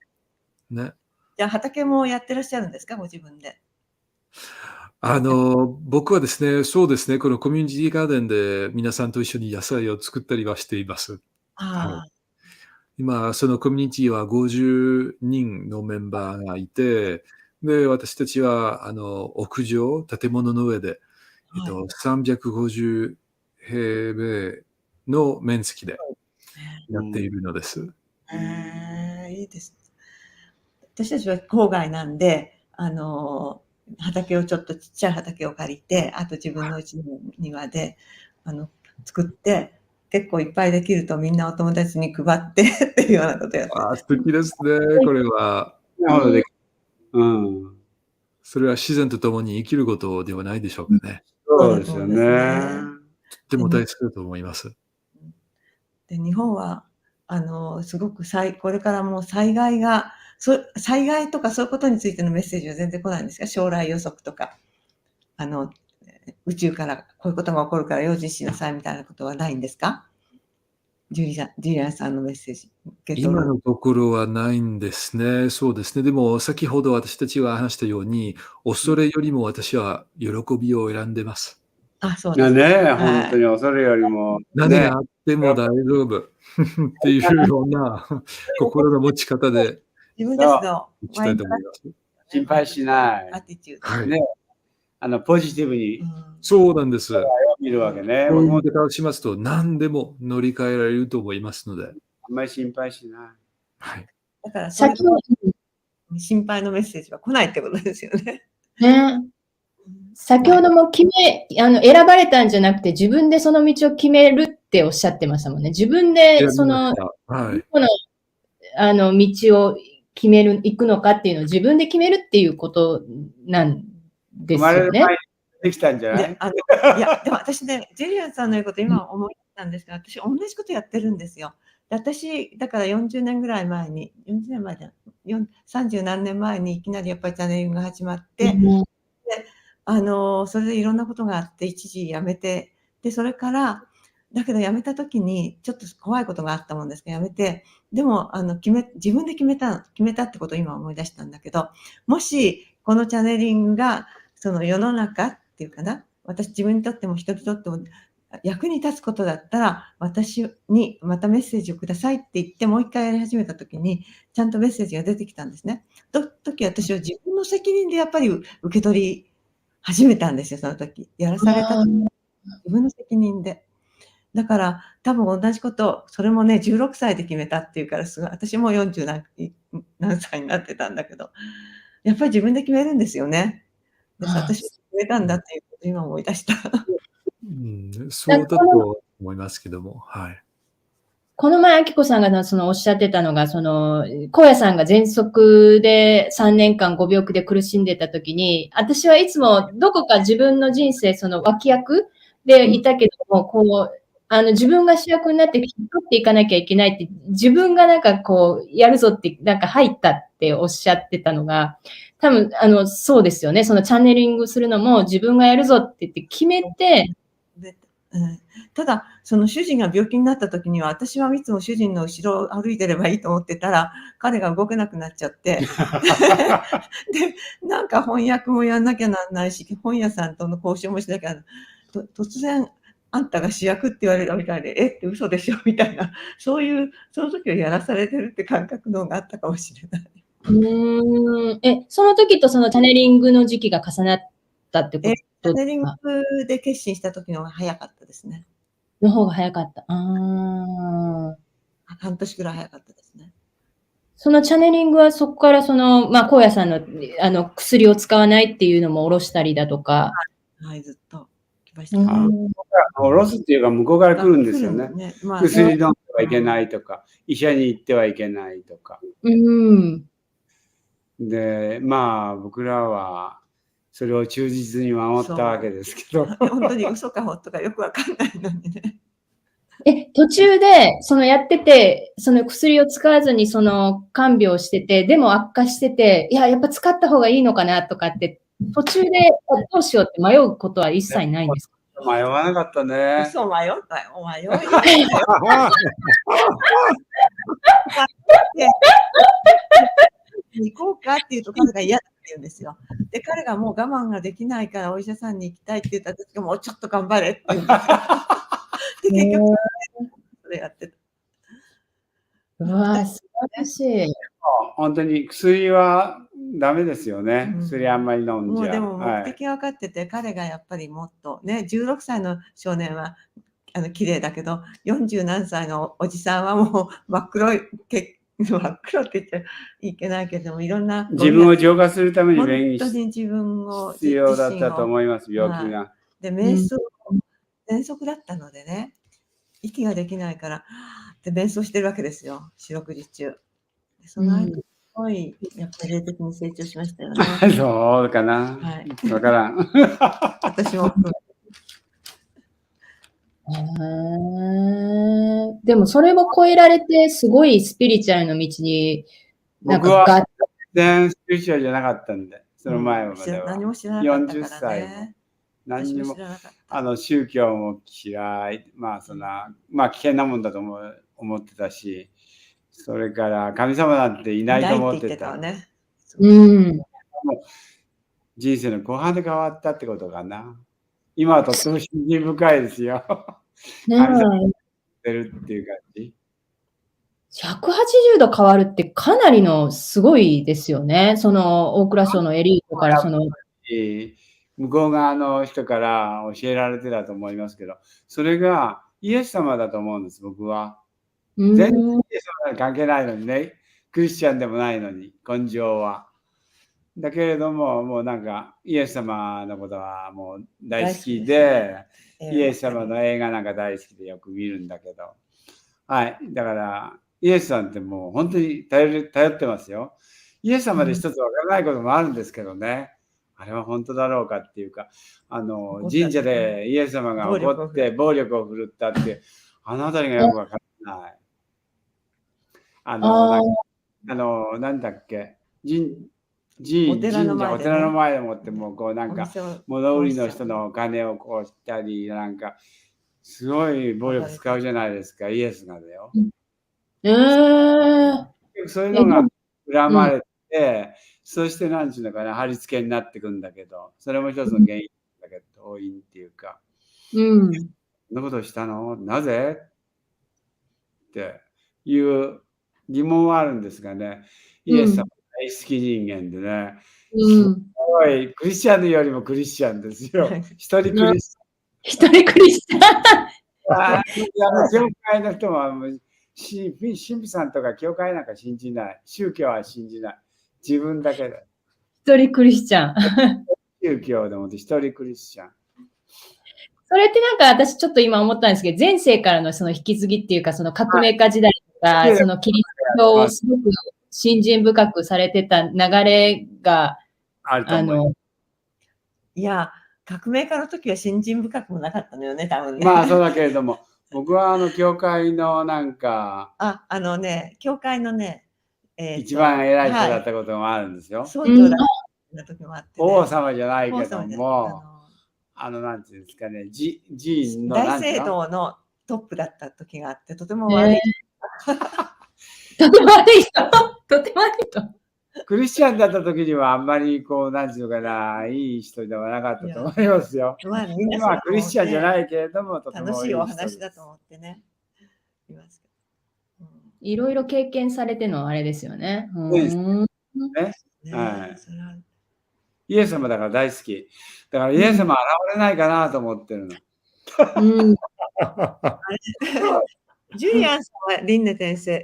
Speaker 2: ね。
Speaker 4: じゃあ畑もやってらっしゃるんですか、ご自分で。
Speaker 2: 僕はですね、そうですね、このコミュニティガーデンで皆さんと一緒に野菜を作ったりはしています。はい、今、そのコミュニティは50人のメンバーがいて、で、私たちは、屋上、建物の上で、350平米の面積でやっているのです。
Speaker 4: いいです。私たちは郊外なんで、畑をちょっとちっちゃい畑を借りて、あと自分の家の庭で、作って、結構いっぱいできるとみんなお友達に配ってっていうようなことやって。
Speaker 2: 素敵ですね、これは。それは自然と共に生きることではないでしょうかね。
Speaker 3: そうですよね。
Speaker 2: とっても大切だと思います。
Speaker 4: で、日本は、すごくこれからもう災害とかそういうことについてのメッセージは全然来ないんですか？将来予測とか、宇宙からこういうことが起こるから用心しなさいみたいなことはないんですか？ジュリアンさんのメッセージ。
Speaker 2: 今のところはないんですね。そうですね。でも、先ほど私たちが話したように、恐れよりも私は喜びを選んでます。
Speaker 4: そうです
Speaker 3: ね。本当に恐れよりも。
Speaker 2: 何があっても大丈夫っていうような心の持ち方で
Speaker 4: 自分たちの
Speaker 2: いきたいと思います。
Speaker 3: 心配しない。
Speaker 4: アティチュード。
Speaker 2: はい。
Speaker 3: ね。ポジティブに。
Speaker 2: そうなんです。
Speaker 3: 見るわけね。
Speaker 2: そういう言い方をしますと、何でも乗り換えられると思いますので。
Speaker 3: あんまり心配しない。
Speaker 2: はい。
Speaker 4: だから、そういう心配のメッセージは来ないってことですよね。
Speaker 1: ね。先ほども選ばれたんじゃなくて、自分でその道を決めるっておっしゃってましたもんね。自分でその、この道を行くのかっていうのを自分で決めるっていうことなんですよね。
Speaker 3: できたんじゃない？
Speaker 4: いや、でも私ね、ジュリアンさんの言うこと今思い出したんですが、私同じことやってるんですよ。私、だから40年ぐらい前に、40年前だ、30何年前にいきなりやっぱりチャネリングが始まって、で、それでいろんなことがあって、一時辞めて、で、それから、だけど辞めた時にちょっと怖いことがあったもんですから辞めて、でも自分で決めたってことを今思い出したんだけど、もしこのチャネリングがその世の中っていうかな、自分にとっても人にとっても役に立つことだったら、私にまたメッセージをくださいって言ってもう一回やり始めた時にちゃんとメッセージが出てきたんですね。時私は自分の責任でやっぱり受け取り始めたんですよ、その時。やらされた時、自分の責任で。だから多分同じこと、それもね、16歳で決めたっていうからすごい、私も40何歳になってたんだけど、やっぱり自分で決めるんですよね。私決めたんだっていうことを今思い出した。
Speaker 2: そうだと思いますけども、はい。
Speaker 1: この前、あきこさんがそのおっしゃってたのが、その、荒野さんが喘息で3年間ご病気で苦しんでた時に、私はいつもどこか自分の人生、その脇役でいたけども、こう、自分が主役になって引っ張っていかなきゃいけないって、自分がなんかこう、やるぞって、なんか入ったっておっしゃってたのが、多分、そうですよね。そのチャネリングするのも自分がやるぞって言って決めて、
Speaker 4: でただ、その主人が病気になった時には、私はいつも主人の後ろを歩いてればいいと思ってたら、彼が動けなくなっちゃって、で、なんか翻訳もやんなきゃなんないし、本屋さんとの交渉もしなきゃ、突然、あんたが主役って言われたみたいで、って嘘でしょみたいな、そういう、その時はやらされてるって感覚のがあったかもしれない。
Speaker 1: その時とそのチャネリングの時期が重なったってこ
Speaker 4: チ
Speaker 1: と
Speaker 4: ャネリングで決心した時の方が早かったですね。
Speaker 1: の方が早かった。
Speaker 4: 半年ぐらい早かったですね。
Speaker 1: そのチャネリングはそこからその、まあ、荒野さんの、薬を使わないっていうのも下ろしたりだとか。
Speaker 4: はい、ずっと来まし
Speaker 3: 下ろすっていうか、向こうから来るんですよね。薬飲んではいけないとか、医者に行ってはいけないとか。で、まあ、僕らは、それを忠実に守ったわけですけど。
Speaker 4: 本当に嘘か本当かよくわかんないのにね。
Speaker 1: 途中で、そのやってて、その薬を使わずにその看病してて、でも悪化してて、いや、やっぱ使った方がいいのかなとかって、途中でどうしようって迷うことは一切ないんですか？
Speaker 3: 迷わなかったね。
Speaker 4: 嘘迷ったよ。迷いよ。行こうかっていうと彼が嫌だって言うんですよ。で、彼がもう我慢ができないからお医者さんに行きたいって言った時がもうちょっと頑張れって言うんですよ。で、結局、それやってた。
Speaker 1: うわ、素晴らしい。
Speaker 3: 本当に薬はダメですよね。薬あんまり飲んじゃ。
Speaker 4: もうでも目的が分かってて、彼がやっぱりもっとね、16歳の少年は綺麗だけど、40何歳のおじさんはもう真っ黒い、真っ黒って言っちゃいけないけども、いろんな
Speaker 3: 自分を浄化するために
Speaker 4: 本当に自分を
Speaker 3: 必要だったと思います、病気が。
Speaker 4: で、瞑想、喘息だったのでね、息ができないから、で瞑想してるわけですよ、四六時中。その間、すごいやっぱり霊的に成長しましたよね。
Speaker 3: そうかな。わからん。
Speaker 4: 私も。
Speaker 1: でもそれを超えられて、すごいスピリチュアルの道に、
Speaker 3: 僕は全然スピリチュアルじゃなかったんで、その前までは。
Speaker 4: 何も知らなかったからね。
Speaker 3: 40歳も。何にも、宗教も嫌い、まあそんな、まあ危険なもんだと思ってたし、それから神様なんていないと思ってた。人生の後半で変わったってことかな。今はとっても信心深いですよ。神様に出るっていう感じ。
Speaker 1: 180度変わるってかなりのすごいですよね。その大蔵省のエリートからその。
Speaker 3: 向こう側の人から教えられてたと思いますけど、それがイエス様だと思うんです、僕は。全然イエス様に関係ないのにね、クリスチャンでもないのに、根性は。だけれども、もうなんか、イエス様のことはもう大好きで、イエス様の映画なんか大好きでよく見るんだけど、はい、だから、イエスさんってもう本当に頼ってますよ。イエス様で一つわからないこともあるんですけどね。あれは本当だろうかっていうか、神社でイエス様が怒って暴力を振るったって、あのあたりがよくわからない。なんだっけ、お寺の前でもってもうこうなんか物売りの人のお金をこうしたりなんかすごい暴力使うじゃないですか、イエスがだよ。そういうのが恨まれて、そして何ていうのかな、貼り付けになってくんだけど、それも一つの原因だけど、要因っていうか、そんなことしたの？なぜ？っていう疑問はあるんですがね、イエス様大好き人間でね、すごいクリスチャンよりもクリスチャンですよ。一人クリスチャン。
Speaker 1: 一人クリスチャン。
Speaker 3: 教会の人は神父さんとか教会なんか信じない。宗教は信じない。自分だけで。
Speaker 1: 一人クリスチャン。
Speaker 3: 宗教でも一人クリスチャン。
Speaker 1: それってなんか私ちょっと今思ったんですけど、前世からのその引き継ぎっていうか、その革命家時代とか、
Speaker 3: はい
Speaker 1: そのキリスト教をすごく信心深くされてた流れが、
Speaker 3: あると思います。
Speaker 4: いや、革命家の時は信心深くもなかったのよね、多分ね。
Speaker 3: まあそうだけれども、僕は教会のなんか、
Speaker 4: 教会のね、
Speaker 3: 一番偉い人だったこともあるんですよ。
Speaker 4: 総長だった時もあって、
Speaker 3: 王様じゃないけど
Speaker 4: 王様じゃ
Speaker 3: も、なんていうんですかね、寺院の
Speaker 4: 大聖堂のトップだった時があって、とても悪い。
Speaker 1: とても悪い人とても悪い人
Speaker 3: クリスチャンだった時にはあんまりなんていうかな、いい人ではなかったと思いますよ。
Speaker 4: まあ、みんな
Speaker 3: 今はクリスチャンじゃないけれども、とても
Speaker 4: 楽しいお
Speaker 3: 人
Speaker 4: 話だと思ってね。いますけど。
Speaker 1: いろいろ経験されてのあれですよね。
Speaker 3: そうですね。
Speaker 4: ね
Speaker 3: はい
Speaker 4: それは
Speaker 3: イエス様だから大好き。だからイエス様現れないかなと思ってるの。
Speaker 1: うん
Speaker 4: ジュリアンさんは輪廻転生っ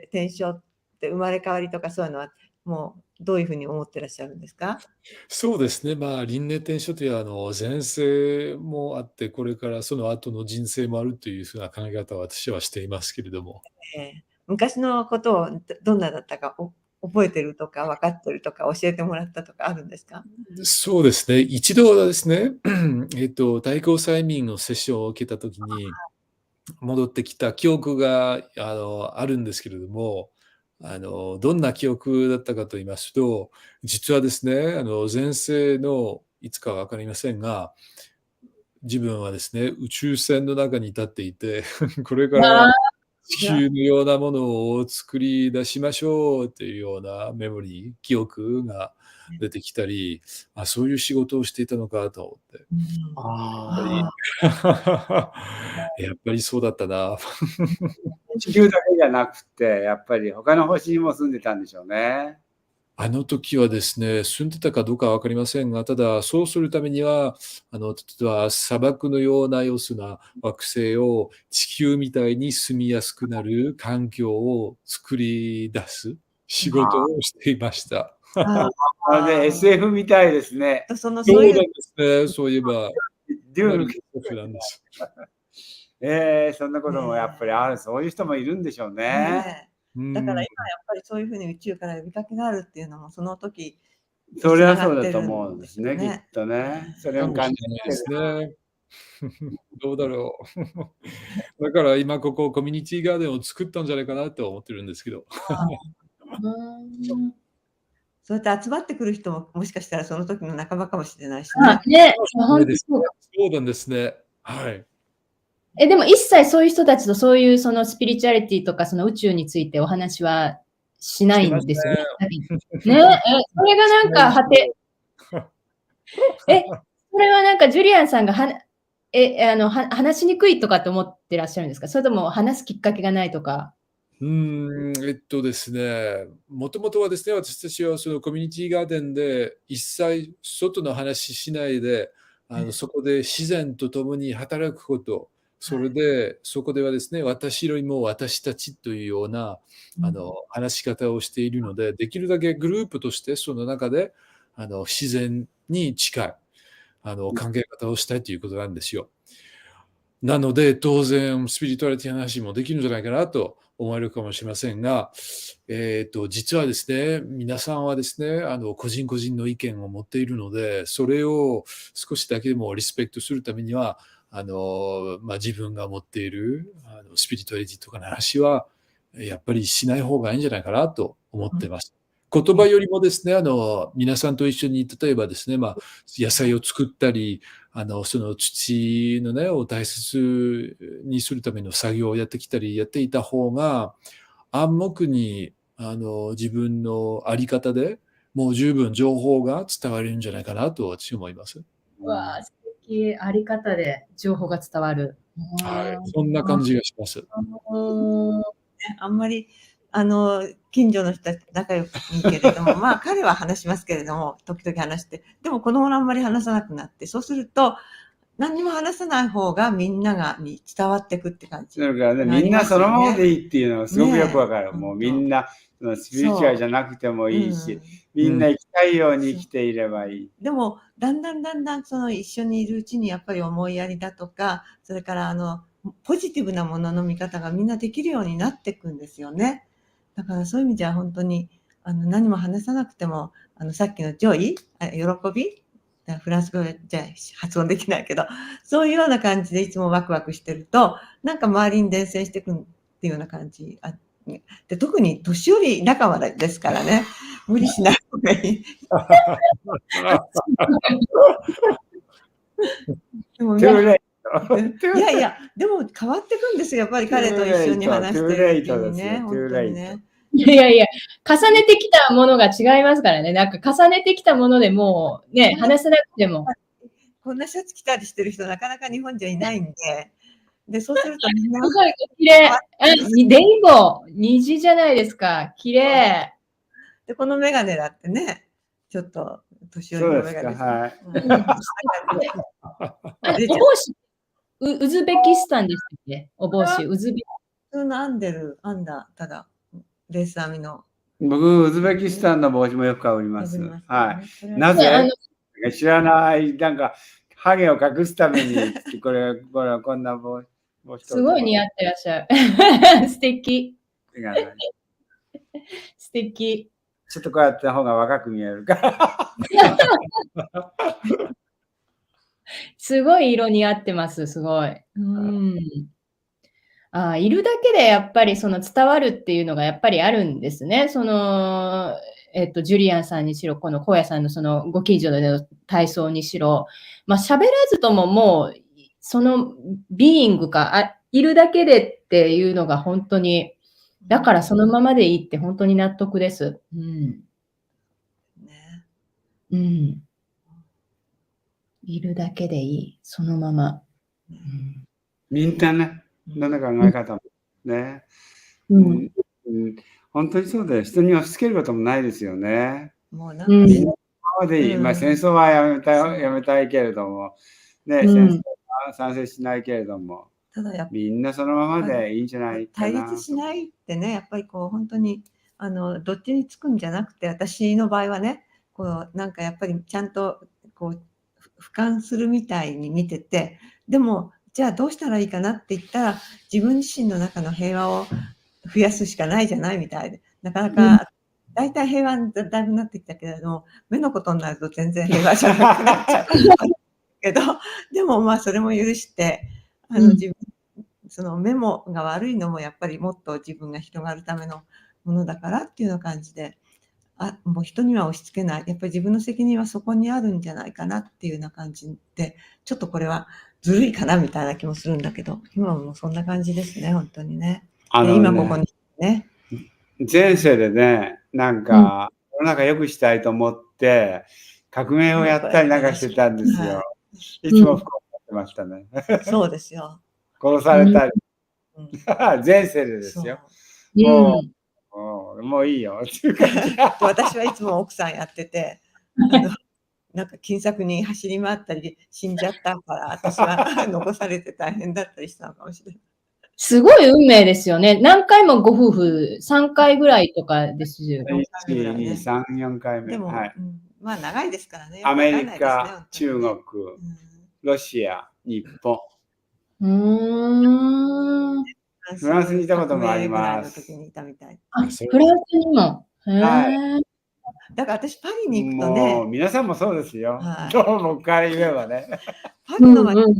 Speaker 4: て生まれ変わりとかそういうのはもうどういうふうに思ってらっしゃるんですか？
Speaker 2: そうですね。まあ、輪廻転生という前世もあって、これからその後の人生もあるというふうな考え方を私はしていますけれども。
Speaker 4: 昔のことをどんなだったか覚えてるとか分かってるとか教えてもらったとかあるんですか？
Speaker 2: そうですね。一度はですね、対抗催眠のセッションを受けたときに、戻ってきた記憶があるんですけれども、どんな記憶だったかと言いますと、実はですね、前世のいつかは分かりませんが、自分はですね、宇宙船の中に立っていて、これから地球のようなものを作り出しましょうというようなメモリー、記憶が出てきたり、そういう仕事をしていたのかと思って。やっぱりそうだったな。
Speaker 3: 地球だけじゃなくて、やっぱり他の星にも住んでたんでしょうね。
Speaker 2: あの時はですね、住んでたかどうかは分かりませんが、ただそうするためには、例えば砂漠のような様子な惑星を地球みたいに住みやすくなる環境を作り出す仕事をしていました。
Speaker 3: SF みたいですね。
Speaker 4: そう
Speaker 2: なんですね、そういえば。
Speaker 3: デューン。
Speaker 2: なんです。
Speaker 3: そんなこともやっぱりある、そういう人もいるんでしょうね。
Speaker 4: だから今やっぱりそういうふうに宇宙から呼びかけがあるっていうのもその時
Speaker 3: それはそうだと思うんですね、きっとね。それを感じ
Speaker 2: ないですね。どうだろう。だから今ここコミュニティガーデンを作ったんじゃないかなと思ってるんですけど。
Speaker 4: そうやって集まってくる人ももしかしたらその時の仲間かもしれないし
Speaker 1: ね。
Speaker 2: そうなんですね。はい。
Speaker 1: でも一切そういう人たちとそういうそのスピリチュアリティとかその宇宙についてお話はしないんですよね。それがなんかそれはなんかジュリアンさんが話しにくいとかって思ってらっしゃるんですか？それとも話すきっかけがないとか。
Speaker 2: ですね、もともとはですね、私たちはそのコミュニティガーデンで一切外の話しないで、そこで自然と共に働くこと、それで、そこではですね、私よりも私たちというような話し方をしているので、できるだけグループとしてその中で自然に近い考え方をしたいということなんですよ。なので、当然、スピリチュアリティの話もできるんじゃないかなと思われるかもしれませんが、実はですね、皆さんはですね、個人個人の意見を持っているので、それを少しだけでもリスペクトするためには、自分が持っているスピリチュアリティとかの話は、やっぱりしない方がいいんじゃないかなと思ってます。言葉よりもですね、皆さんと一緒に、例えばですね、野菜を作ったり、その土のね、を大切にするための作業をやってきたり、やっていた方が、暗黙に、自分のあり方でもう十分情報が伝わるんじゃないかなと私は思います。
Speaker 1: わあ、素敵。あり方で情報が伝わる。
Speaker 2: はい、そんな感じがします。
Speaker 4: あんまり近所の人たち仲良くいいけれども、彼は話しますけれども、時々話して、でも子供はあんまり話さなくなって、そうすると、何にも話さない方がみんなに伝わってくって感じ。
Speaker 3: だからね、みんなそのままでいいっていうのがすごくよくわかる。もうみんな、スピリチュアルじゃなくてもいいし、みんな生きたいように生きていればいい。
Speaker 4: でも、だんだんその一緒にいるうちにやっぱり思いやりだとか、それからポジティブなものの見方がみんなできるようになっていくんですよね。だからそういう意味じゃ本当に、何も話さなくても、さっきのジョイ、喜び、フランス語じゃ発音できないけど、そういうような感じでいつもワクワクしてると、なんか周りに伝染していくっていうような感じ。で、特に年寄り仲間ですからね、無理しない方がいい。でも
Speaker 3: トゥーレイ
Speaker 4: いやいや、でも変わってくんですよ。やっぱり彼と一緒に話してるうちにね。本当にね。
Speaker 1: いやいや、重ねてきたものが違いますからね。なんか重ねてきたものでもうね、話せなくても。
Speaker 4: こんなシャツ着たりしてる人なかなか日本じゃいないんで。で、そうするとみんな。
Speaker 1: すごい綺麗。レインボー、虹じゃないですか。綺麗。
Speaker 4: で、このメガネだってね、ちょっと年寄りのメガネです。
Speaker 3: はい。
Speaker 1: お帽子、ウズベキスタンでしたっけ？お帽子、ウズベキ
Speaker 4: 普通の編んだ、ただ、レース編みの。
Speaker 3: 僕、ウズベキスタンの帽子もよくかぶります。はい。なぜ知らない、なんか、ハゲを隠すために、こんな帽子。
Speaker 1: すごい似合ってらっしゃる。素敵。素敵。
Speaker 3: ちょっとこうやった方が若く見えるから。
Speaker 1: すごい色似合ってます、すごい。いるだけでやっぱりその伝わるっていうのがやっぱりあるんですね。その、ジュリアンさんにしろ、この荒野さんのそのご近所での体操にしろ、まあ喋らずとももう、そのビーイングか、いるだけでっていうのが本当に、だからそのままでいいって本当に納得です。いるだけでいい、そのまま。
Speaker 3: みんなね、どんな考え方もね。本当にそうだよ。人に押し付けることもないですよね。
Speaker 4: もうなんか
Speaker 3: みんなまでいい。まあ戦争はやめたいけれども、ね、戦争は賛成しないけれども、
Speaker 4: ただやっぱ
Speaker 3: みんなそのままでいいんじゃないかな。
Speaker 4: 対立しないってね、やっぱりこう本当にどっちにつくんじゃなくて、私の場合はね、こうなんかやっぱりちゃんとこう俯瞰するみたいに見てて、でもじゃあどうしたらいいかなって言ったら、自分自身の中の平和を増やすしかないじゃないみたいで、なかなか大体平和にだいぶなってきたけれども、目のことになると全然平和じゃなくなっちゃうけど、でもまあそれも許して、自分そのメモが悪いのもやっぱりもっと自分が広がるためのものだからっていうような感じで、もう人には押し付けない。やっぱり自分の責任はそこにあるんじゃないかなっていうような感じで、ちょっとこれはずるいかなみたいな気もするんだけど、今はもうそんな感じですね、本当にね。今ここにね。
Speaker 3: 前世でね、なんか、世の中良くしたいと思って、革命をやったりなんかしてたんですよ。いつも不幸になってましたね。
Speaker 4: そうですよ。
Speaker 3: 殺されたり。前世でですよ。もういいよっていう感じ。
Speaker 4: 私はいつも奥さんやってて、なんか金策に走り回ったり死んじゃったから、私は残されて大変だったりしたのかもしれない。
Speaker 1: すごい運命ですよね。何回もご夫婦、3回ぐらいとかですよ。
Speaker 3: 1、2、3、4回目。
Speaker 4: でも、まあ長いですからね。
Speaker 3: アメリカ、中国、ロシア、日本。フランスにいたこともあります。
Speaker 1: フランスにも。
Speaker 4: だから私パリに行くとね。
Speaker 3: もう皆さんもそうですよ。僕から言えばね。
Speaker 4: パリの街歩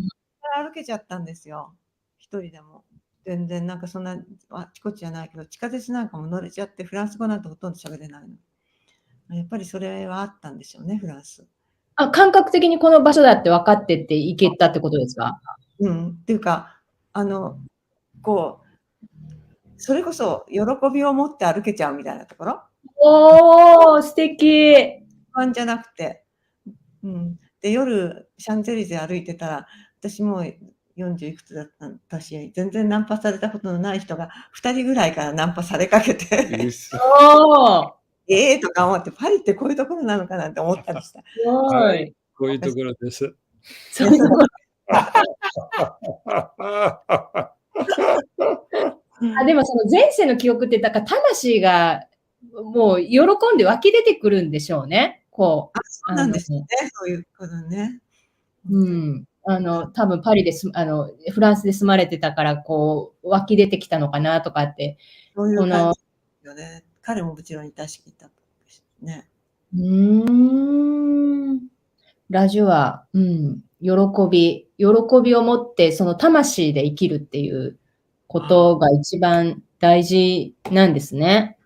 Speaker 4: けちゃったんですよ。一人でも。全然なんかそんなあちこちじゃないけど、地下鉄なんかも乗れちゃって、フランス語なんてほとんど喋れないの。やっぱりそれはあったんでしょうね、フランス。
Speaker 1: 感覚的にこの場所だって分かってって行けたってことですか？
Speaker 4: っていうか、こう、それこそ喜びを持って歩けちゃうみたいなところ。
Speaker 1: おー、素敵。
Speaker 4: 不安じゃなくて。で、夜、シャンゼリゼ歩いてたら、私も40いくつだったし、全然ナンパされたことのない人が2人ぐらいからナンパされかけて、とか思って、パリってこういうところなのかなって思ったりした。
Speaker 2: はい、こういうところです。
Speaker 1: でもその前世の記憶って、だから魂がもう喜んで湧き出てくるんでしょうね。こう。
Speaker 4: そうなんですよね。そういうことね。
Speaker 1: 多分パリでフランスで住まれてたから、こう、湧き出てきたのかなとかって。
Speaker 4: そういう感じですよね。彼ももちろんいたし、いたね。
Speaker 1: ラジュア、喜びを持って、その魂で生きるっていうことが一番大事なんですね。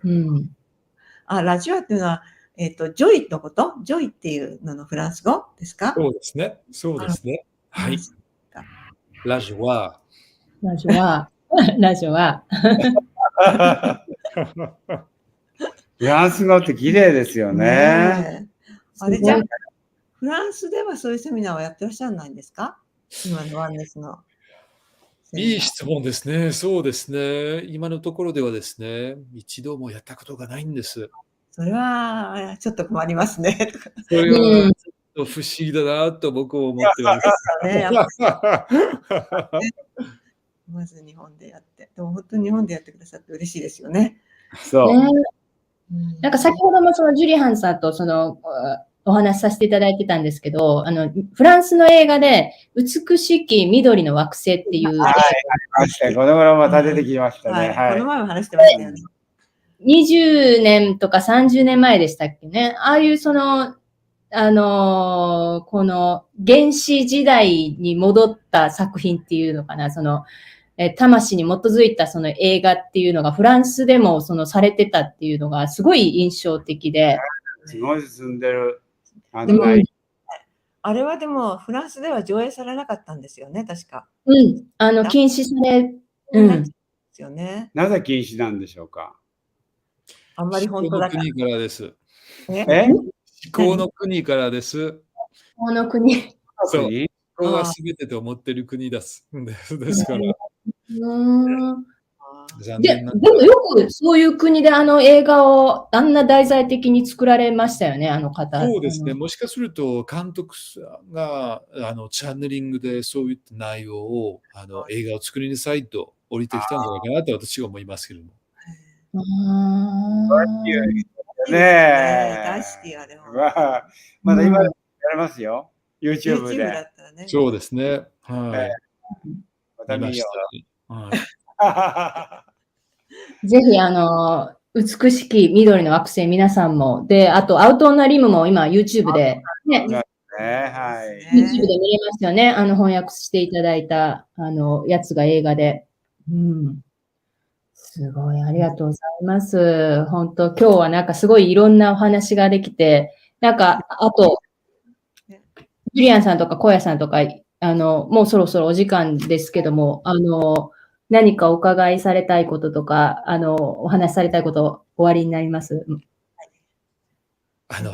Speaker 4: ラジオっていうのは、ジョイのこと？ジョイっていうののフランス語ですか？
Speaker 2: そうですね。そうですね。はい。ラジュア。
Speaker 1: ラジュア。ラジュア。
Speaker 3: フランス語って綺麗ですよね。
Speaker 4: あれじゃあ、フランスではそういうセミナーをやってらっしゃらないんですか？今のワンネスの。
Speaker 2: いい質問ですね。そうですね。今のところではですね、一度もやったことがないんです。
Speaker 4: それはちょっと困りますね。
Speaker 2: それはちょっと不思議だなと僕は思ってます。
Speaker 4: まず日本でやって。でも本当に日本でやってくださって嬉しいですよね。
Speaker 3: そう。
Speaker 1: なんか先ほどもそのジュリハンさんとお話しさせていただいてたんですけど、フランスの映画で、美しき緑の惑星っていう。
Speaker 3: はい、この頃また出てきましたね。
Speaker 4: この前も話してましたよね。
Speaker 1: 20年とか30年前でしたっけね。ああいうこの原始時代に戻った作品っていうのかな、魂に基づいたその映画っていうのがフランスでもされてたっていうのがすごい印象的で。
Speaker 3: すごい進んでる。
Speaker 4: あれはでもフランスでは上映されなかったんですよね、確か。
Speaker 1: 禁止され、
Speaker 4: ですよね。
Speaker 3: なぜ禁止なんでしょうか。
Speaker 4: あんまり本当だから。
Speaker 2: 思考の国からです。
Speaker 3: 思
Speaker 2: 考の国からです。
Speaker 1: 思考の国。
Speaker 2: そう。思考は全てと思ってる国です。ですから。
Speaker 1: でもよくそういう国で映画をあんな題材的に作られましたよね、あの方。
Speaker 2: そうですね。もしかすると監督さんがチャネリングでそういった内容を映画を作りなさいと降りてきたんじゃないかなと私は思いますけれども。
Speaker 3: ねえ。
Speaker 4: 大好きあれは。
Speaker 3: まだ今やれますよ。YouTube で。
Speaker 4: だったらね。
Speaker 2: そうですね。はい。
Speaker 3: また見よ
Speaker 2: う。
Speaker 1: ぜひ美しき緑の惑星皆さんも。で、あとアウト・オン・ナ・リムも今 YouTube で、ね。YouTube で見れますよね。翻訳していただいたやつが映画で。すごい、ありがとうございます。本当、今日はなんかすごいいろんなお話ができて、なんか、あと、ジュリアンさんとかコヤさんとか、もうそろそろお時間ですけども、何かお伺いされたいこととか、お話しされたいこと終わりになります。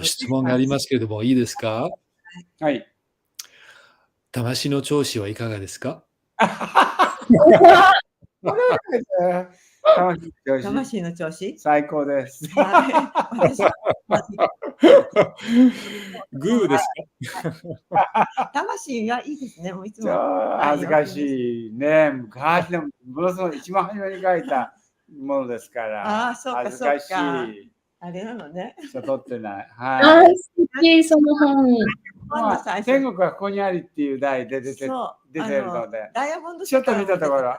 Speaker 2: 質問がありますけれども、いいですか？
Speaker 3: はい。
Speaker 2: 魂の調子はいかがですか？
Speaker 4: 魂の調子？
Speaker 3: 最高です。
Speaker 2: グーです
Speaker 4: か？魂はいいですね。もういつも。
Speaker 3: 恥ずかしいね。昔でも一番初めに書いたものですから。恥ずかしい。
Speaker 4: あれなのね。
Speaker 3: 撮ってない。はい。
Speaker 1: 素敵、その本。
Speaker 3: 天国はここにありっていう題で出てるので、
Speaker 4: ダイヤモンド
Speaker 3: ちょっと見たところ、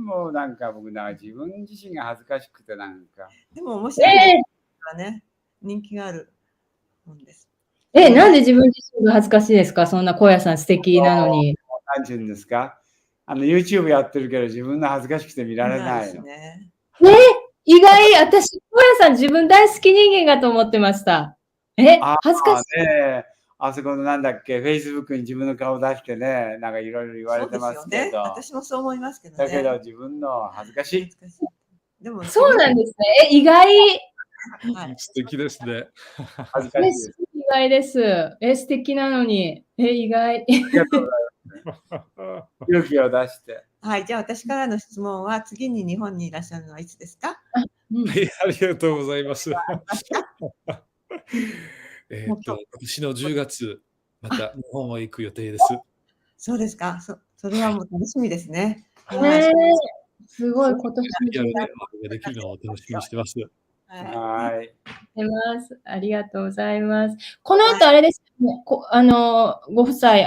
Speaker 3: もうなんか僕自分自身が恥ずかしくてなんか。
Speaker 4: でも面白いからね、人気がある本です。
Speaker 1: なんで自分自身が恥ずかしいですか？そんな小屋さん素敵なのに。
Speaker 3: 何て言うんですか？YouTube やってるけど自分の恥ずかしくて見られないの。
Speaker 1: 意外、私、小屋さん自分大好き人間かと思ってました。恥ずかしい。
Speaker 3: あそこのなんだっけ、Facebook に自分の顔出してね、なんかいろいろ言われてますけど。
Speaker 4: 私もそう思いますけど
Speaker 3: ね。だけど自分の恥ずかしい。
Speaker 1: でもそうなんですね。意外。
Speaker 2: 素敵ですね。
Speaker 3: 恥ずかしいです。
Speaker 1: 意外です。素敵なのに。意外。
Speaker 3: 勇気を出して。
Speaker 4: はい、じゃあ私からの質問は、次に日本にいらっしゃるのはいつですか？
Speaker 2: ありがとうございます。今年の10月、また日本へ行く予定です。
Speaker 4: そうですか。それはもう楽しみですね。
Speaker 1: すごい、今年
Speaker 2: できるのを楽しみにしてます。
Speaker 3: はい。
Speaker 1: ありがとうございます。この後あれですよね、ご夫妻、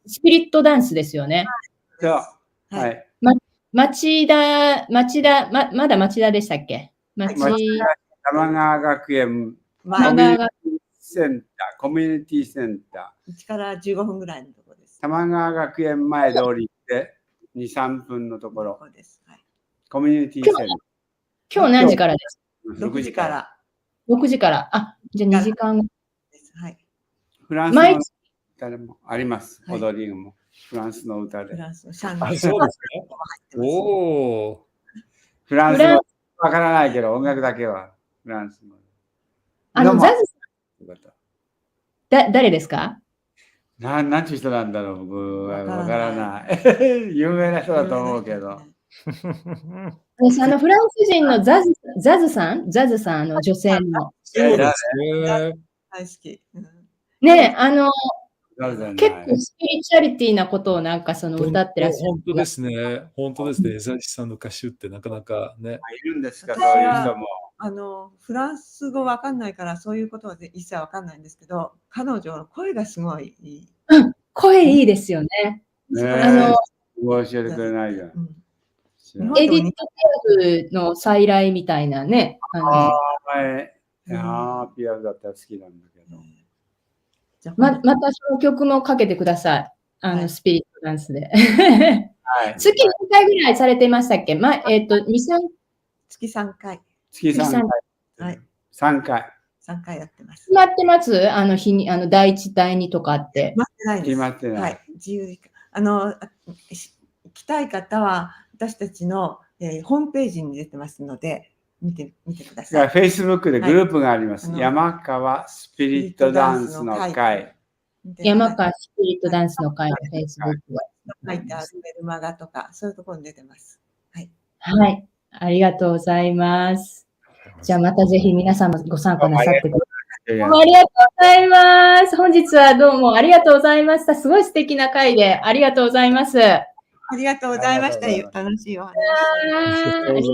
Speaker 1: スピリットダンスですよね。
Speaker 3: そう。
Speaker 4: はい
Speaker 3: はい。
Speaker 1: 町田、まだ町田でしたっけ？
Speaker 3: 玉川学園
Speaker 4: まあ、
Speaker 1: 玉川が
Speaker 3: センター、コミュニティセンター。
Speaker 4: うちから15分ぐらいのところです。
Speaker 3: 玉川学園前通り行って2、3分のところ。
Speaker 4: そうです。はい。
Speaker 3: コミュニティセンター。
Speaker 1: 今日何時からです
Speaker 4: 6時か。ら
Speaker 1: ？6時から。あ、じゃあ2時間後。
Speaker 4: です。はい。
Speaker 3: フランスの
Speaker 1: 毎日
Speaker 3: 歌でもあります。
Speaker 4: はい
Speaker 3: 踊りも。フランスの歌で。
Speaker 4: フランスのシャン
Speaker 2: あ、
Speaker 4: ソン
Speaker 2: そうですか。
Speaker 4: 入ってます
Speaker 2: おお。
Speaker 3: フランス語わからないけど、音楽だけはフランス語。
Speaker 1: ザズさん、
Speaker 3: よかった
Speaker 1: 誰ですか？
Speaker 3: なんていう人なんだろう、僕はわからない。有名な人だと思うけど。
Speaker 1: 私、フランス人のザズさん、女性の。
Speaker 2: そうですね。
Speaker 4: 大好き。
Speaker 1: ね、結
Speaker 3: 構
Speaker 1: 構スピリチュアリティなことをなんか歌ってらっしゃる。
Speaker 2: 本当ですね。本当ですね。エザジさんの歌手ってなかなかね。
Speaker 3: いるんですか、そういう人も。
Speaker 4: フランス語わかんないからそういうことは一切わかんないんですけど、彼女の声がすごいいい。
Speaker 1: 声いいですよね。
Speaker 3: ね教えてくれないじゃん。
Speaker 1: エディット・ピアフの再来みたいなね。
Speaker 3: ピアフだったら好きなんだけど。
Speaker 1: またその曲もかけてください。スピリットダンスで。月何回ぐらいされてましたっけ？2、3
Speaker 4: 月3回。
Speaker 3: 月3回。
Speaker 4: はい。
Speaker 3: 3回。
Speaker 4: 3回やってます。
Speaker 1: 決まってます？日に、第1、第2とかって。
Speaker 4: 決まってないです。
Speaker 3: 決まってない。
Speaker 4: はい。自由に。行きたい方は、私たちの、ホームページに出てますので、見てください。
Speaker 3: Facebook でグループがあります。山川スピリットダンスの会。
Speaker 1: 山川スピリットダンスの会の Facebook は。
Speaker 4: 書いてあるメルマガとか、そういうところに出てます。はい。
Speaker 1: はい。ありがとうございます。じゃあまたぜひ皆さんもご参加なさってください。ありがとうございます。本日はどうもありがとうございました。すごい素敵な会でありがとうございます。
Speaker 4: ありがとうございました。楽しいお話。
Speaker 1: ありがとうござい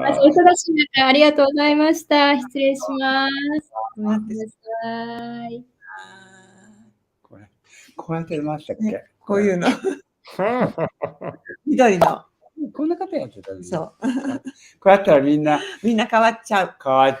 Speaker 1: ます。お忙しい中ありがとうございました。失礼します。ごめんなさい。
Speaker 3: こうやってましたっけ？
Speaker 4: こういうの。緑の。
Speaker 3: こんな方やってたんです。
Speaker 4: そう。
Speaker 3: こうやったらみんな
Speaker 4: 変わっちゃう。
Speaker 3: 変わっ